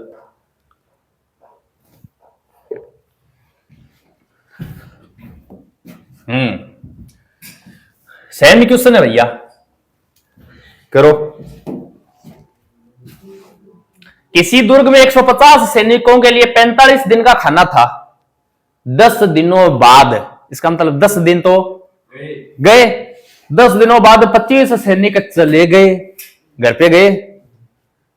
S1: सेम क्वेश्चन है भैया, करो। किसी दुर्ग में 150 सैनिकों के लिए 45 दिन का खाना था। 10 दिनों बाद, इसका मतलब 10 दिन तो गए, 10 दिनों बाद 25 सैनिक चले गए, घर पे गए,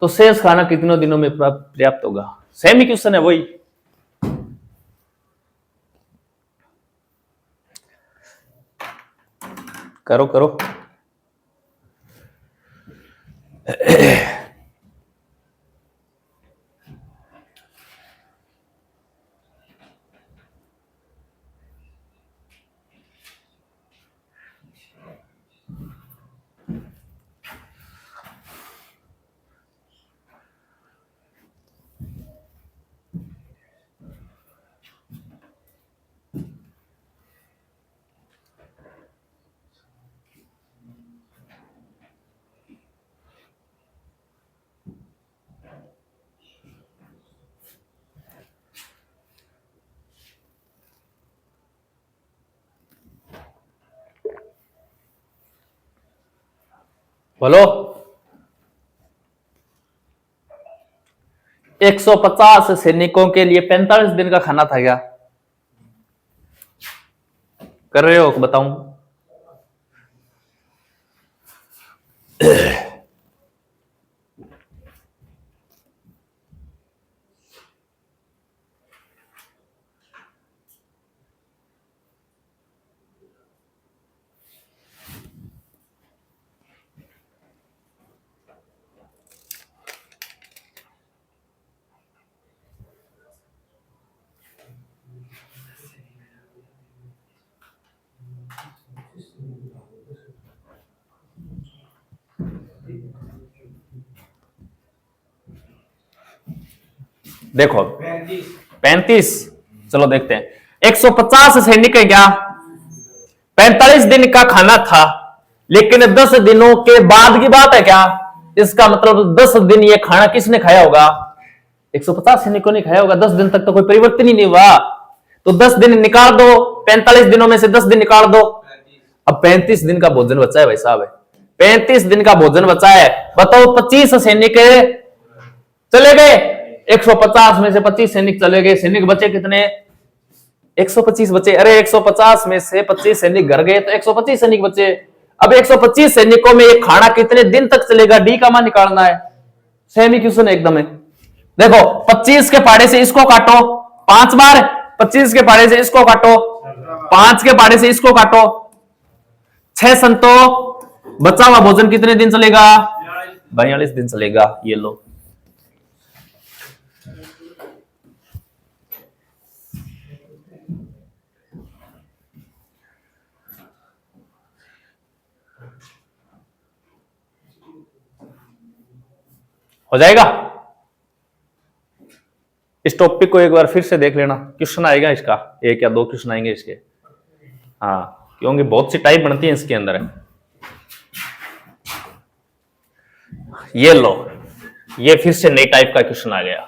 S1: तो शेष खाना कितने दिनों में पर्याप्त होगा? सेम ही क्वेश्चन है वही। करो करो। बोलो। 150 सैनिकों के लिए 45 दिन का खाना था क्या? कर रहे हो बताऊं? देखो 35, चलो देखते हैं। 150 सैनिक है क्या? 45 दिन का खाना था, लेकिन 10 दिनों के बाद की बात है क्या? इसका मतलब 10 दिन ये खाना किसने खाया होगा? 150 सैनिकों ने खाया होगा। 10 दिन तक तो कोई परिवर्तन ही नहीं हुआ, तो 10 दिन निकाल दो, 45 दिनों में से 10 दिन निकाल दो। अब 35 दिन का भोजन बचा है भाई साहब, 35 दिन का भोजन बचा है। बताओ 25 सैनिक चले गए, 150 में से 25 सैनिक चले गए, सैनिक बचे कितने? 125 बचे। अरे 150 में से 25 सैनिक घर गए तो 125 सैनिक बचे। अब 125 सैनिकों में ये खाना कितने दिन तक चलेगा, डी का मान निकालना है। सेम ही क्वेश्चन है एकदम है। देखो 25 के पाड़े से इसको काटो 5 बार, 25 के पाड़े से इसको काटो, 5 के पाड़े से इसको काटो, 6 संतो, बचा हुआ भोजन कितने दिन चलेगा? 42 दिन चलेगा। ये लो। हो जाएगा। इस टॉपिक को एक बार फिर से देख लेना, क्वेश्चन आएगा इसका, एक या दो क्वेश्चन आएंगे इसके। हाँ, क्योंकि बहुत सी टाइप बनती है इसके अंदर। ये लो, ये फिर से नई टाइप का क्वेश्चन आ गया।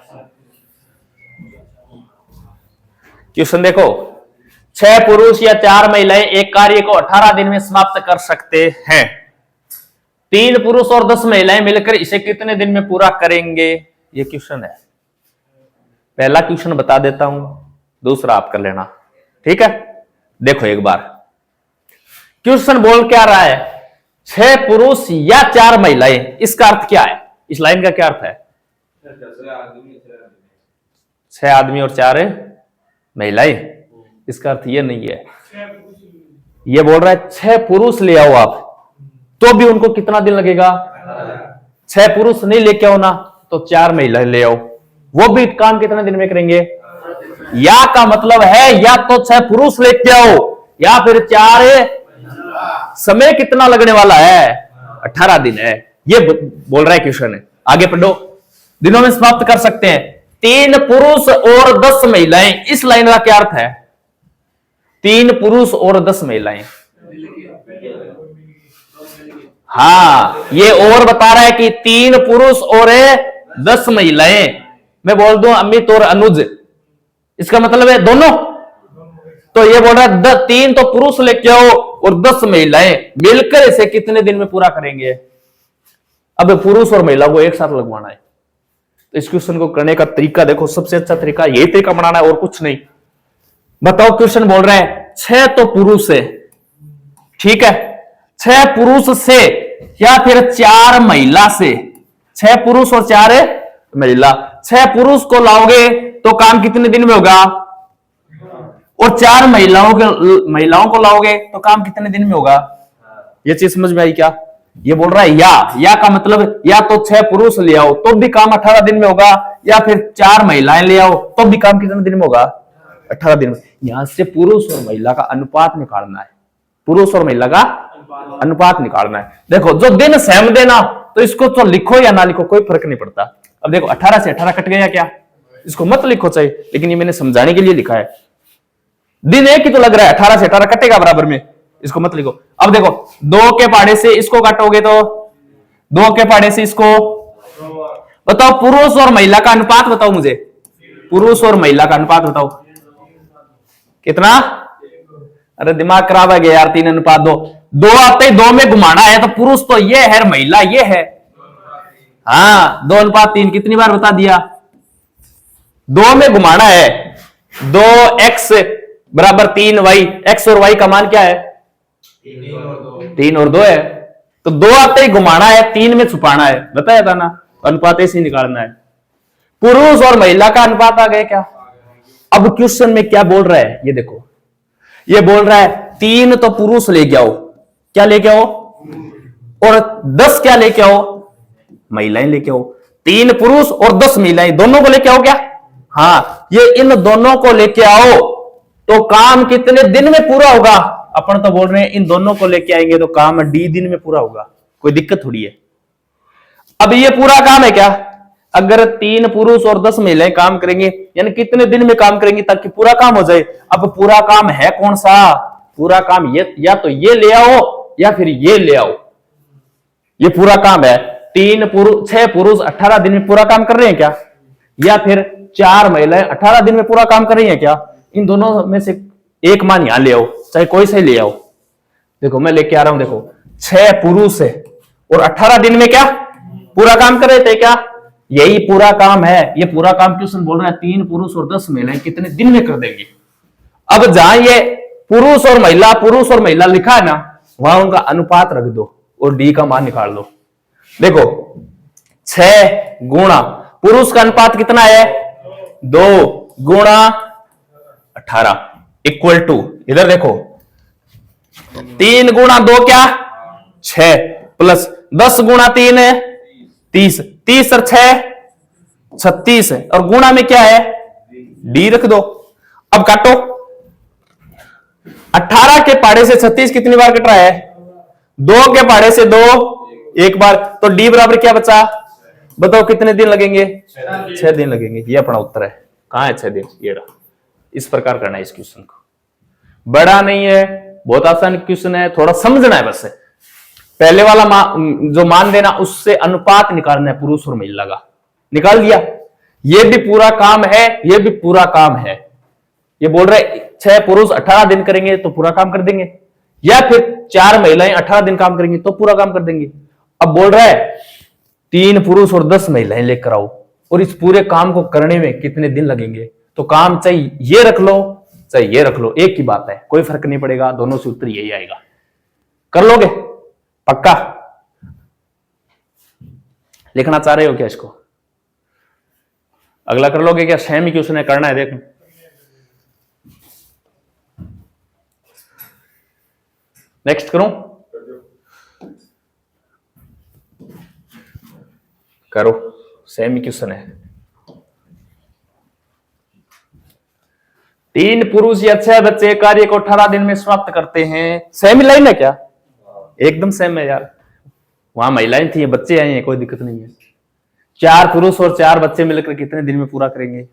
S1: क्वेश्चन देखो, 6 पुरुष या 4 महिलाएं एक कार्य को 18 दिन में समाप्त कर सकते हैं। 3 पुरुष और 10 महिलाएं मिलकर इसे कितने दिन में पूरा करेंगे? ये क्वेश्चन है। पहला क्वेश्चन बता देता हूं, दूसरा आप कर लेना, ठीक है। देखो एक बार क्वेश्चन बोल क्या रहा है, 6 पुरुष या 4 महिलाएं। इसका अर्थ क्या है? इस लाइन का क्या अर्थ है? 6 आदमी और 4 महिलाएं। इसका अर्थ ये नहीं है, ये बोल रहा है 6 पुरुष ले आओ आप, तो भी उनको कितना दिन लगेगा? 6 पुरुष नहीं लेके आओ ना, तो 4 महिलाएं ले आओ, वो भी काम कितने दिन में करेंगे? या का मतलब है या तो 6 पुरुष लेके आओ या फिर 4। समय कितना लगने वाला है? 18 दिन है, ये बोल रहा है क्वेश्चन है। आगे पढ़ो, दिनों में समाप्त कर सकते हैं। 3 पुरुष और 10 महिलाएं। इस लाइन का क्या अर्थ है? 3 पुरुष और 10 महिलाएं। हाँ, ये और बता रहा है कि 3 पुरुष और 10 महिलाएं। मैं बोल दूं अमित और अनुज, इसका मतलब है दोनों। तो ये बोल रहा है 3 तो पुरुष लेके आओ और 10 महिलाएं मिलकर इसे कितने दिन में पूरा करेंगे? अब पुरुष और महिला को एक साथ लगवाना है, तो इस क्वेश्चन को करने का तरीका देखो, सबसे अच्छा तरीका यही तरीका बनाना है और कुछ नहीं। बताओ, क्वेश्चन बोल रहा है 6 तो पुरुष है, ठीक है, 6 पुरुष से या फिर 4 महिला से। 6 पुरुष और 4 महिला। 6 पुरुष को लाओगे तो काम कितने दिन में होगा? और 4 महिलाओं को लाओगे तो काम कितने दिन में होगा? ये चीज समझ में आई क्या? ये बोल रहा है या का मतलब या तो 6 पुरुष ले आओ तो भी काम 18 दिन में होगा, या फिर 4 महिलाएं ले आओ तो भी काम कितने दिन में होगा? 18 दिन में। यहां से पुरुष और महिला का अनुपात निकालना है, पुरुष और महिला का अनुपात निकालना है। देखो, जो दिन सेम देना, तो इसको तो लिखो या ना लिखो कोई फर्क नहीं पड़ता। अब देखो 18 से 18 कट गया क्या? इसको मत लिखो चाहिए, लेकिन ये मैंने समझाने के लिए लिखा है। दिन एक ही तो लग रहा है, 18 से 18 कटेगा बराबर में, इसको मत लिखो। अब देखो 2 के पहाड़े से इसको काटोगे तो 2 के पहाड़े से इसको। बताओ पुरुष और महिला का अनुपात बताओ मुझे, पुरुष और महिला का अनुपात बताओ कितना? अरे दिमाग खराब है गया यार, 3 अनुपात 2। 2 आते ही 2 में घुमाना है, तो पुरुष तो ये है, महिला ये है। हाँ, 2 अनुपात 3 कितनी बार बता दिया? 2 में घुमाना है। 2x बराबर 3y। x और y का मान क्या है? 3 और 2 है। तो 2 आते ही घुमाना है, 3 में छुपाना है, बताया था ना। अनुपात ऐसे ही निकालना है। पुरुष और महिला का अनुपात आ गया क्या? अब क्वेश्चन में क्या बोल रहा है ये देखो, ये बोल रहा है 3 तो पुरुष लेके आओ, क्या लेके आओ? और 10 क्या लेके आओ? महिलाएं लेके आओ। 3 पुरुष और 10 महिलाएं, दोनों को लेके आओ क्या? हाँ, ये इन दोनों को लेके आओ तो काम कितने दिन में पूरा होगा? अपन तो बोल रहे हैं इन दोनों को लेके आएंगे तो काम D दिन में पूरा होगा, कोई दिक्कत थोड़ी है। अब ये पूरा काम है क्या? अगर 3 पुरुष और 10 महिलाएं काम करेंगे, यानी कितने दिन में काम करेंगे ताकि पूरा काम हो जाए? अब पूरा काम है कौन सा? पूरा काम ये, या तो ये ले आओ या फिर ये ले आओ, ये पूरा काम है। 6 पुरुष 18 दिन में पूरा काम कर रहे हैं क्या? या फिर 4 महिलाएं 18 दिन में पूरा काम कर रही हैं क्या? इन दोनों में से एक मान यहां ले आओ, चाहे कोई से ले आओ। देखो मैं लेके आ रहा हूं, देखो 6 पुरुष है और 18 दिन में क्या पूरा काम कर रहे थे क्या? यही पूरा काम है। ये पूरा काम क्वेश्चन बोल रहा है 3 पुरुष और 10 महिलाएं कितने दिन में कर देंगे। अब जहां ये पुरुष और महिला लिखा है ना, वहां उनका अनुपात रख दो और D का मान निकाल दो। देखो 6 गुणा पुरुष का अनुपात कितना है? 2 गुणा 18 इक्वल टू, इधर देखो 3 गुणा 2 क्या? 6 प्लस 10 गुणा 3 है 30, 30 और 6 36 है, और गुणा में क्या है? D रख दो। अब काटो, 18 के पहाड़े से 36 कितनी बार कट रहा है? 2 के पहाड़े से 2 एक बार, तो D बराबर क्या बचा? बताओ कितने दिन लगेंगे? 6 दिन लगेंगे। ये अपना उत्तर है। कहां है 6 दिन? ये रहा। इस प्रकार करना है इस क्वेश्चन को। बड़ा नहीं है, बहुत आसान क्वेश्चन है, थोड़ा समझना है बस। पहले वाला जो मान देना उससे अनुपात निकालना है पुरुष और महिला का, निकाल दिया। ये भी पूरा काम है, ये भी पूरा काम है। ये बोल रहे 6 पुरुष 18 दिन करेंगे तो पूरा काम कर देंगे, या फिर 4 महिलाएं 18 दिन काम करेंगी तो पूरा काम कर देंगे। अब बोल रहा है 3 पुरुष और 10 महिलाएं लेकर आओ, और इस पूरे काम को करने में कितने दिन लगेंगे। तो काम चाहे ये रख लो चाहे ये रख लो, एक ही बात है, कोई फर्क नहीं पड़ेगा, दोनों से उत्तर यही आएगा। कर लोगे पक्का? लिखना चाह रहे हो क्या इसको? अगला कर लोगे क्या? सेम ही क्वेश्चन है, करना है। देखो नेक्स्ट करूं? करो, सेम ही क्वेश्चन है। 3 पुरुष या 6 बच्चे कार्य को 18 दिन में समाप्त करते हैं। सेम ही लाइन है क्या? एकदम सेम है यार। वहां महिलाएं थी, बच्चे आए हैं, कोई दिक्कत नहीं है। 4 पुरुष और 4 बच्चे मिलकर कितने दिन में पूरा करेंगे?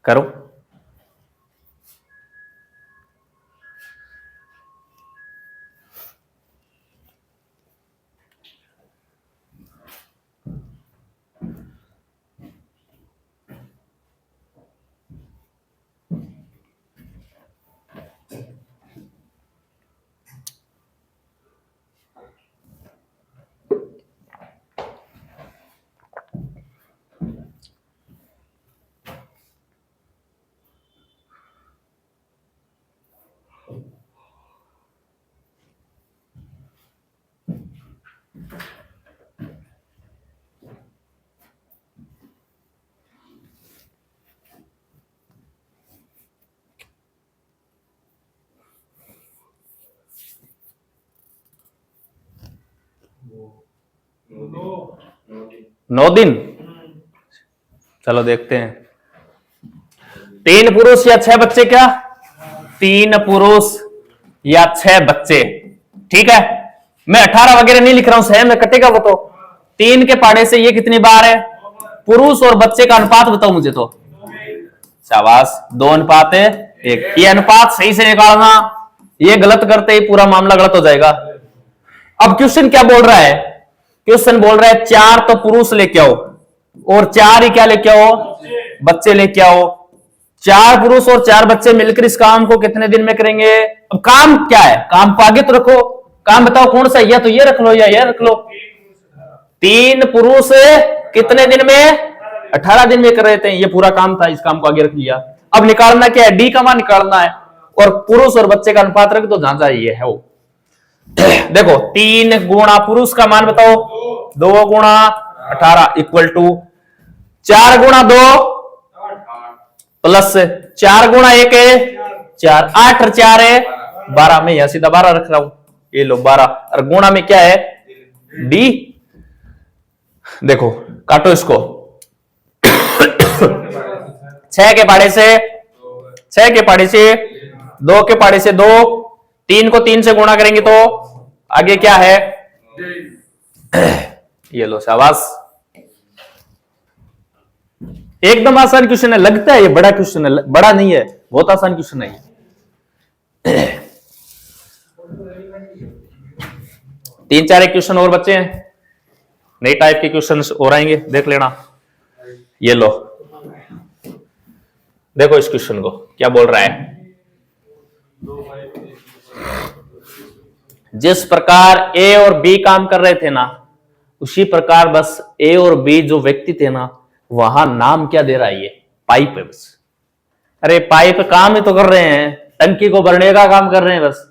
S1: करो।
S2: दो
S1: 9 दिन। चलो देखते हैं। 3 पुरुष या 6 बच्चे? क्या 3 पुरुष या 6 बच्चे? ठीक है, मैं 18 वगैरह नहीं लिख रहा हूं, सहम में कटेगा वो तो। 3 के पाड़े से ये कितनी बार है? पुरुष और बच्चे का अनुपात बताओ मुझे तो। शाबाश, 2 अनुपात 1। ये अनुपात सही से निकालना, ये गलत करते ही पूरा मामला गलत हो जाएगा। अब क्वेश्चन क्या बोल रहा है? क्वेश्चन बोल रहा है 4 तो पुरुष लेके आओ और 4 ही क्या लेके आओ? बच्चे लेके आओ। 4 पुरुष और 4 बच्चे मिलकर इस काम को कितने दिन में करेंगे? अब काम क्या है? काम को आगे तो रखो, काम बताओ कौन सा, या तो ये रख लो या ये रख लो। 3 पुरुष कितने दिन में? 18 दिन में कर रहे थे, ये पूरा काम था, इस काम को आगे रख लिया। अब निकालना क्या है? डी का मान निकालना है, और पुरुष और बच्चे का अनुपात रख दो, जहां चाहिए है वो। देखो 3 गुणा पुरुष का मान बताओ, 2 गुणा 18 इक्वल टू 4 गुणा 2 प्लस 4 गुणा 1 है 4, 8 और 4 है 12। में यहां सीधा 12 रख रहा हूं, ये लो 12, और गुणा में क्या है? डी। देखो काटो इसको। 6 के पाड़े से 6 के पाड़े से 2 के पाड़े से 2, 3 को 3 से गुणा करेंगे तो आगे क्या है? ये लो, शाबाश। एकदम आसान क्वेश्चन है, लगता है ये बड़ा क्वेश्चन है, बड़ा नहीं है, बहुत आसान क्वेश्चन है ये। 3-4 क्वेश्चन और बच्चे हैं, नई टाइप के क्वेश्चन और आएंगे, देख लेना। ये लो, देखो इस क्वेश्चन को क्या बोल रहा है। जिस प्रकार ए और बी काम कर रहे थे ना, उसी प्रकार बस ए और बी जो व्यक्ति थे ना, वहां नाम क्या दे रहा है? ये पाइप है बस। अरे पाइप काम ही तो कर रहे हैं, टंकी को भरने का काम कर रहे हैं बस।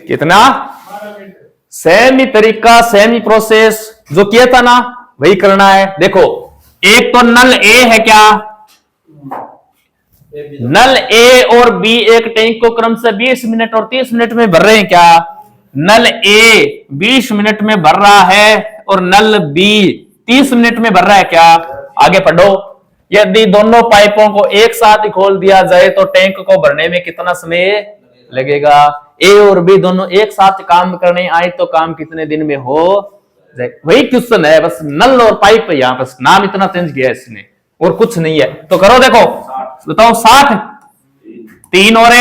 S1: कितना? सेम ही तरीका, सेम ही प्रोसेस जो किया था ना, वही करना है। देखो एक तो नल ए है क्या? नल ए और बी एक टैंक को क्रमशः 20 मिनट और 30 मिनट में भर रहे हैं क्या? नल ए 20 मिनट में भर रहा है और नल बी 30 मिनट में भर रहा है क्या? आगे पढ़ो। यदि दोनों पाइपों को एक साथ ही खोल दिया जाए तो टैंक को भरने में कितना समय लगेगा? ए और बी दोनों एक साथ काम करने आए तो काम कितने दिन में हो जाए? वही क्वेश्चन है, बस नल और पाइप है, यहां बस नाम इतना चेंज किया है इसने और कुछ नहीं है। तो करो, देखो बताओ 60 3 और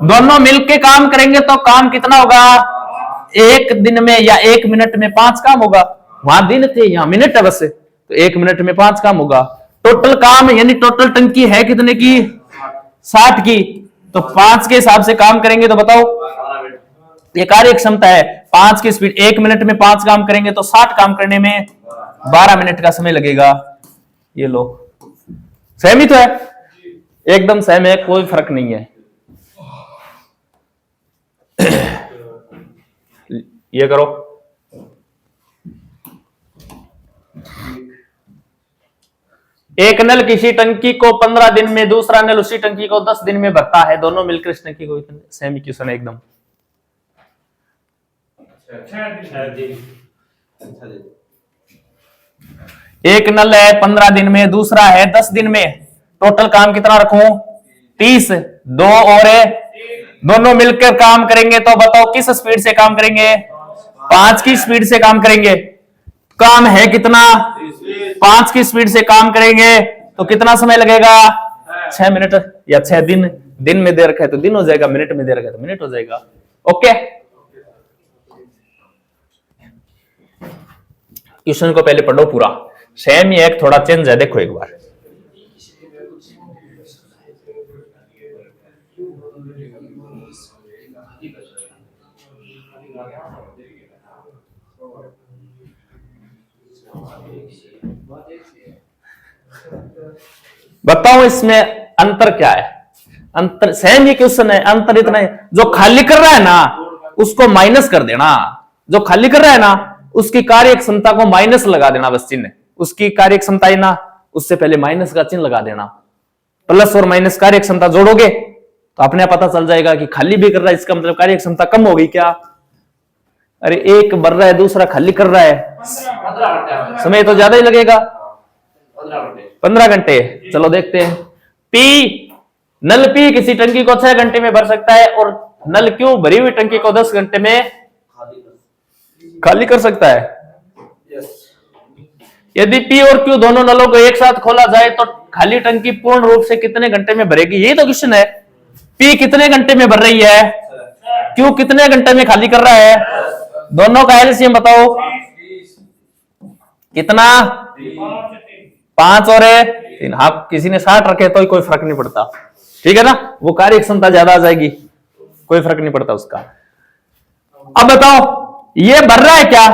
S1: दोनों मिलके काम करेंगे तो काम कितना होगा? एक दिन में या 1 मिनट में 5 काम होगा। वहां दिन थे, यहां मिनट है बस, तो 1 मिनट में 5 काम होगा। टोटल काम यानी टोटल टंकी है कितने की? 60 की। तो 5 के हिसाब से काम करेंगे तो बताओ, ये कार्य क्षमता है 5 की स्पीड, 1 मिनट में 5 काम करेंगे तो 60 काम करने में 12 मिनट का समय लगेगा। ये लो, सहमी तो है, एकदम सहम है, कोई फर्क नहीं है। ये करो, एक नल किसी टंकी को 15 दिन में, दूसरा नल उसी टंकी को 10 दिन में भरता है, दोनों मिलकर इस टंकी को सेमी क्वेश्चन है एकदम। एक नल है 15 दिन में, दूसरा है 10 दिन में, टोटल काम कितना रखूं? 30। 2 और दोनों मिलकर काम करेंगे तो बताओ किस स्पीड से काम करेंगे? 5 की स्पीड से काम करेंगे। काम है कितना? 5 की स्पीड से काम करेंगे तो कितना समय लगेगा? 6 मिनट या 6 दिन। दिन में दे रखा है तो दिन हो जाएगा, मिनट में दे रखा है तो मिनट हो जाएगा। ओके, क्वेश्चन को पहले पढ़ो पूरा, सेम ही एक थोड़ा चेंज है, देखो एक बार। बताओ इसमें अंतर क्या है? अंतर सेम ही क्वेश्चन है, अंतर इतना है, जो खाली कर रहा है ना उसको माइनस कर देना, जो खाली कर रहा है ना उसकी कार्य क्षमता को माइनस लगा देना, बस चिन्ह उसकी कार्य क्षमता है ना, उससे पहले माइनस का चिन्ह लगा देना। प्लस और माइनस कार्य क्षमता जोड़ोगे तो अपने पता चल जाएगा कि खाली भी कर रहा है, इसका मतलब कार्य क्षमता कम होगी क्या? अरे एक भर रहा है, दूसरा खाली कर रहा है, समय तो ज्यादा ही लगेगा, 15 घंटे। चलो देखते हैं। पी, नल पी किसी टंकी को 6 घंटे में भर सकता है और नल क्यू भरी हुई टंकी को 10 घंटे में खाली कर सकता है। यदि पी और क्यू दोनों नलों को एक साथ खोला जाए तो खाली टंकी पूर्ण रूप से कितने घंटे में भरेगी? यही तो क्वेश्चन है। पी कितने घंटे में भर रही है, क्यू कितने घंटे में खाली कर रहा है? दोनों का एलसीएम बताओ कितना? 5 और 3। हाँ, किसी ने 60 रखे तो कोई फर्क नहीं पड़ता, ठीक है ना, वो कार्य क्षमता ज्यादा आ जाएगी, कोई फर्क नहीं पड़ता उसका। अब बताओ ये भर रहा है क्या,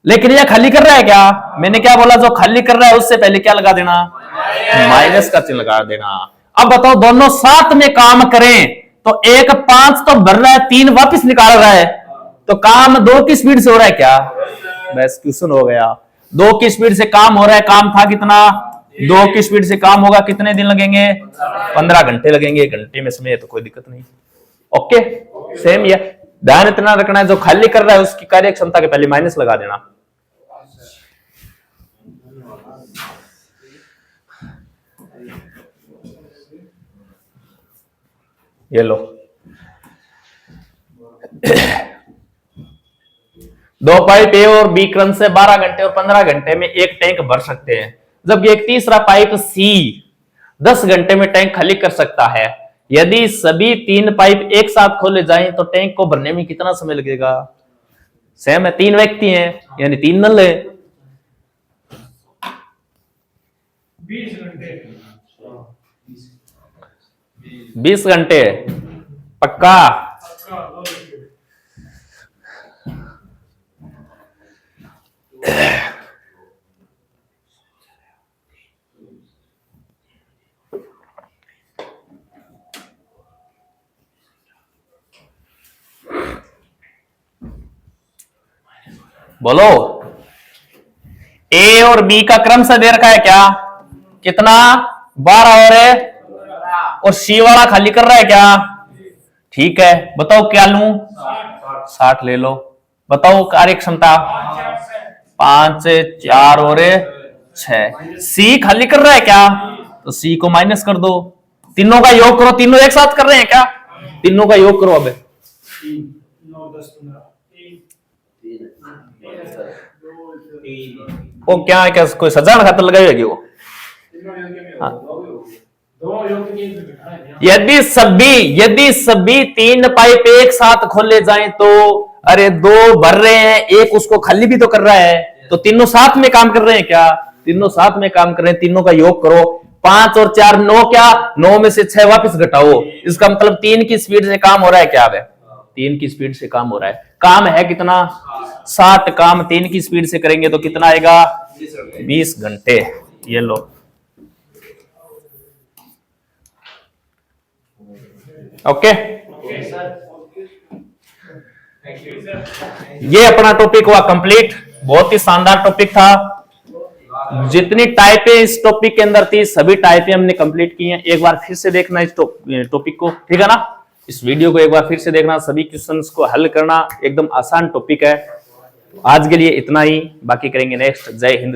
S1: लेकिन ये खाली कर रहा है क्या? मैंने क्या बोला, जो खाली कर रहा है उससे पहले क्या लगा देना? माइनस का चिन्ह लगा देना। अब बताओ दोनों साथ में काम करें तो एक 5 तो भर रहा है, 3 वापस निकाल रहा है, तो काम 2 की स्पीड से हो रहा है क्या? बस क्वेश्चन हो गया। 2 की स्पीड से काम हो रहा है, काम था कितना? 2 की स्पीड से काम होगा, कितने दिन लगेंगे? 15 घंटे लगेंगे। घंटे में समय है तो कोई दिक्कत नहीं। ओके, सेम ये ध्यान इतना रखना है, जो खाली कर रहा है उसकी कार्य क्षमता के पहले माइनस लगा देना। ये लो, 2 पाइप ए और बी क्रम से 12 घंटे और 15 घंटे में एक टैंक भर सकते हैं, जबकि एक तीसरा पाइप सी 10 घंटे में टैंक खाली कर सकता है। यदि सभी 3 पाइप एक साथ खोले जाएं तो टैंक को भरने में कितना समय लगेगा? सेम है, 3 व्यक्ति हैं यानी 3 नल है।
S2: 20 घंटे
S1: 20 घंटे पक्का? बोलो, ए और बी का क्रम से दे रखा है क्या? कितना? 12 और और सी वाला खाली कर रहा है क्या? ठीक है, बताओ क्या लूं? 60 ले लो। बताओ कार्य क्षमता 5 4 और 6। सी खाली कर रहा है क्या? तो सी को माइनस कर दो, तीनों का योग करो। तीनों एक साथ कर रहे हैं क्या? तीनों का योग करो। अब
S2: 9 10 15
S1: वो क्या है, क्या कोई सजान खातर लगाई होगी वो? हाँ। यदि सभी 3 पाइप एक साथ खोले जाएं तो, अरे 2 भर रहे हैं, एक उसको खाली भी तो कर रहा है, तो तीनों साथ में काम कर रहे हैं क्या? तीनों साथ में काम कर रहे हैं। तीनों का योग करो, 5 और 4 9, क्या 9 में से 6 वापस घटाओ। इसका मतलब 3 की स्पीड से काम हो रहा है क्या? अब 3 की स्पीड से काम हो रहा है। काम है कितना? 60। काम 3 की स्पीड से करेंगे तो कितना आएगा? 20 घंटे। ये लो, ओके। ये अपना टॉपिक हुआ कंप्लीट। बहुत ही शानदार टॉपिक था। जितनी टाइपें इस टॉपिक के अंदर थी, सभी टाइपें हमने कंप्लीट की हैं। एक बार फिर से देखना इस टॉपिक को, ठीक है ना? इस वीडियो को एक बार फिर से देखना, सभी क्वेश्चंस को हल करना। एकदम आसान टॉपिक है। आज के लिए इतना ही, बाकी करेंगे नेक्स्ट। जय हिंद।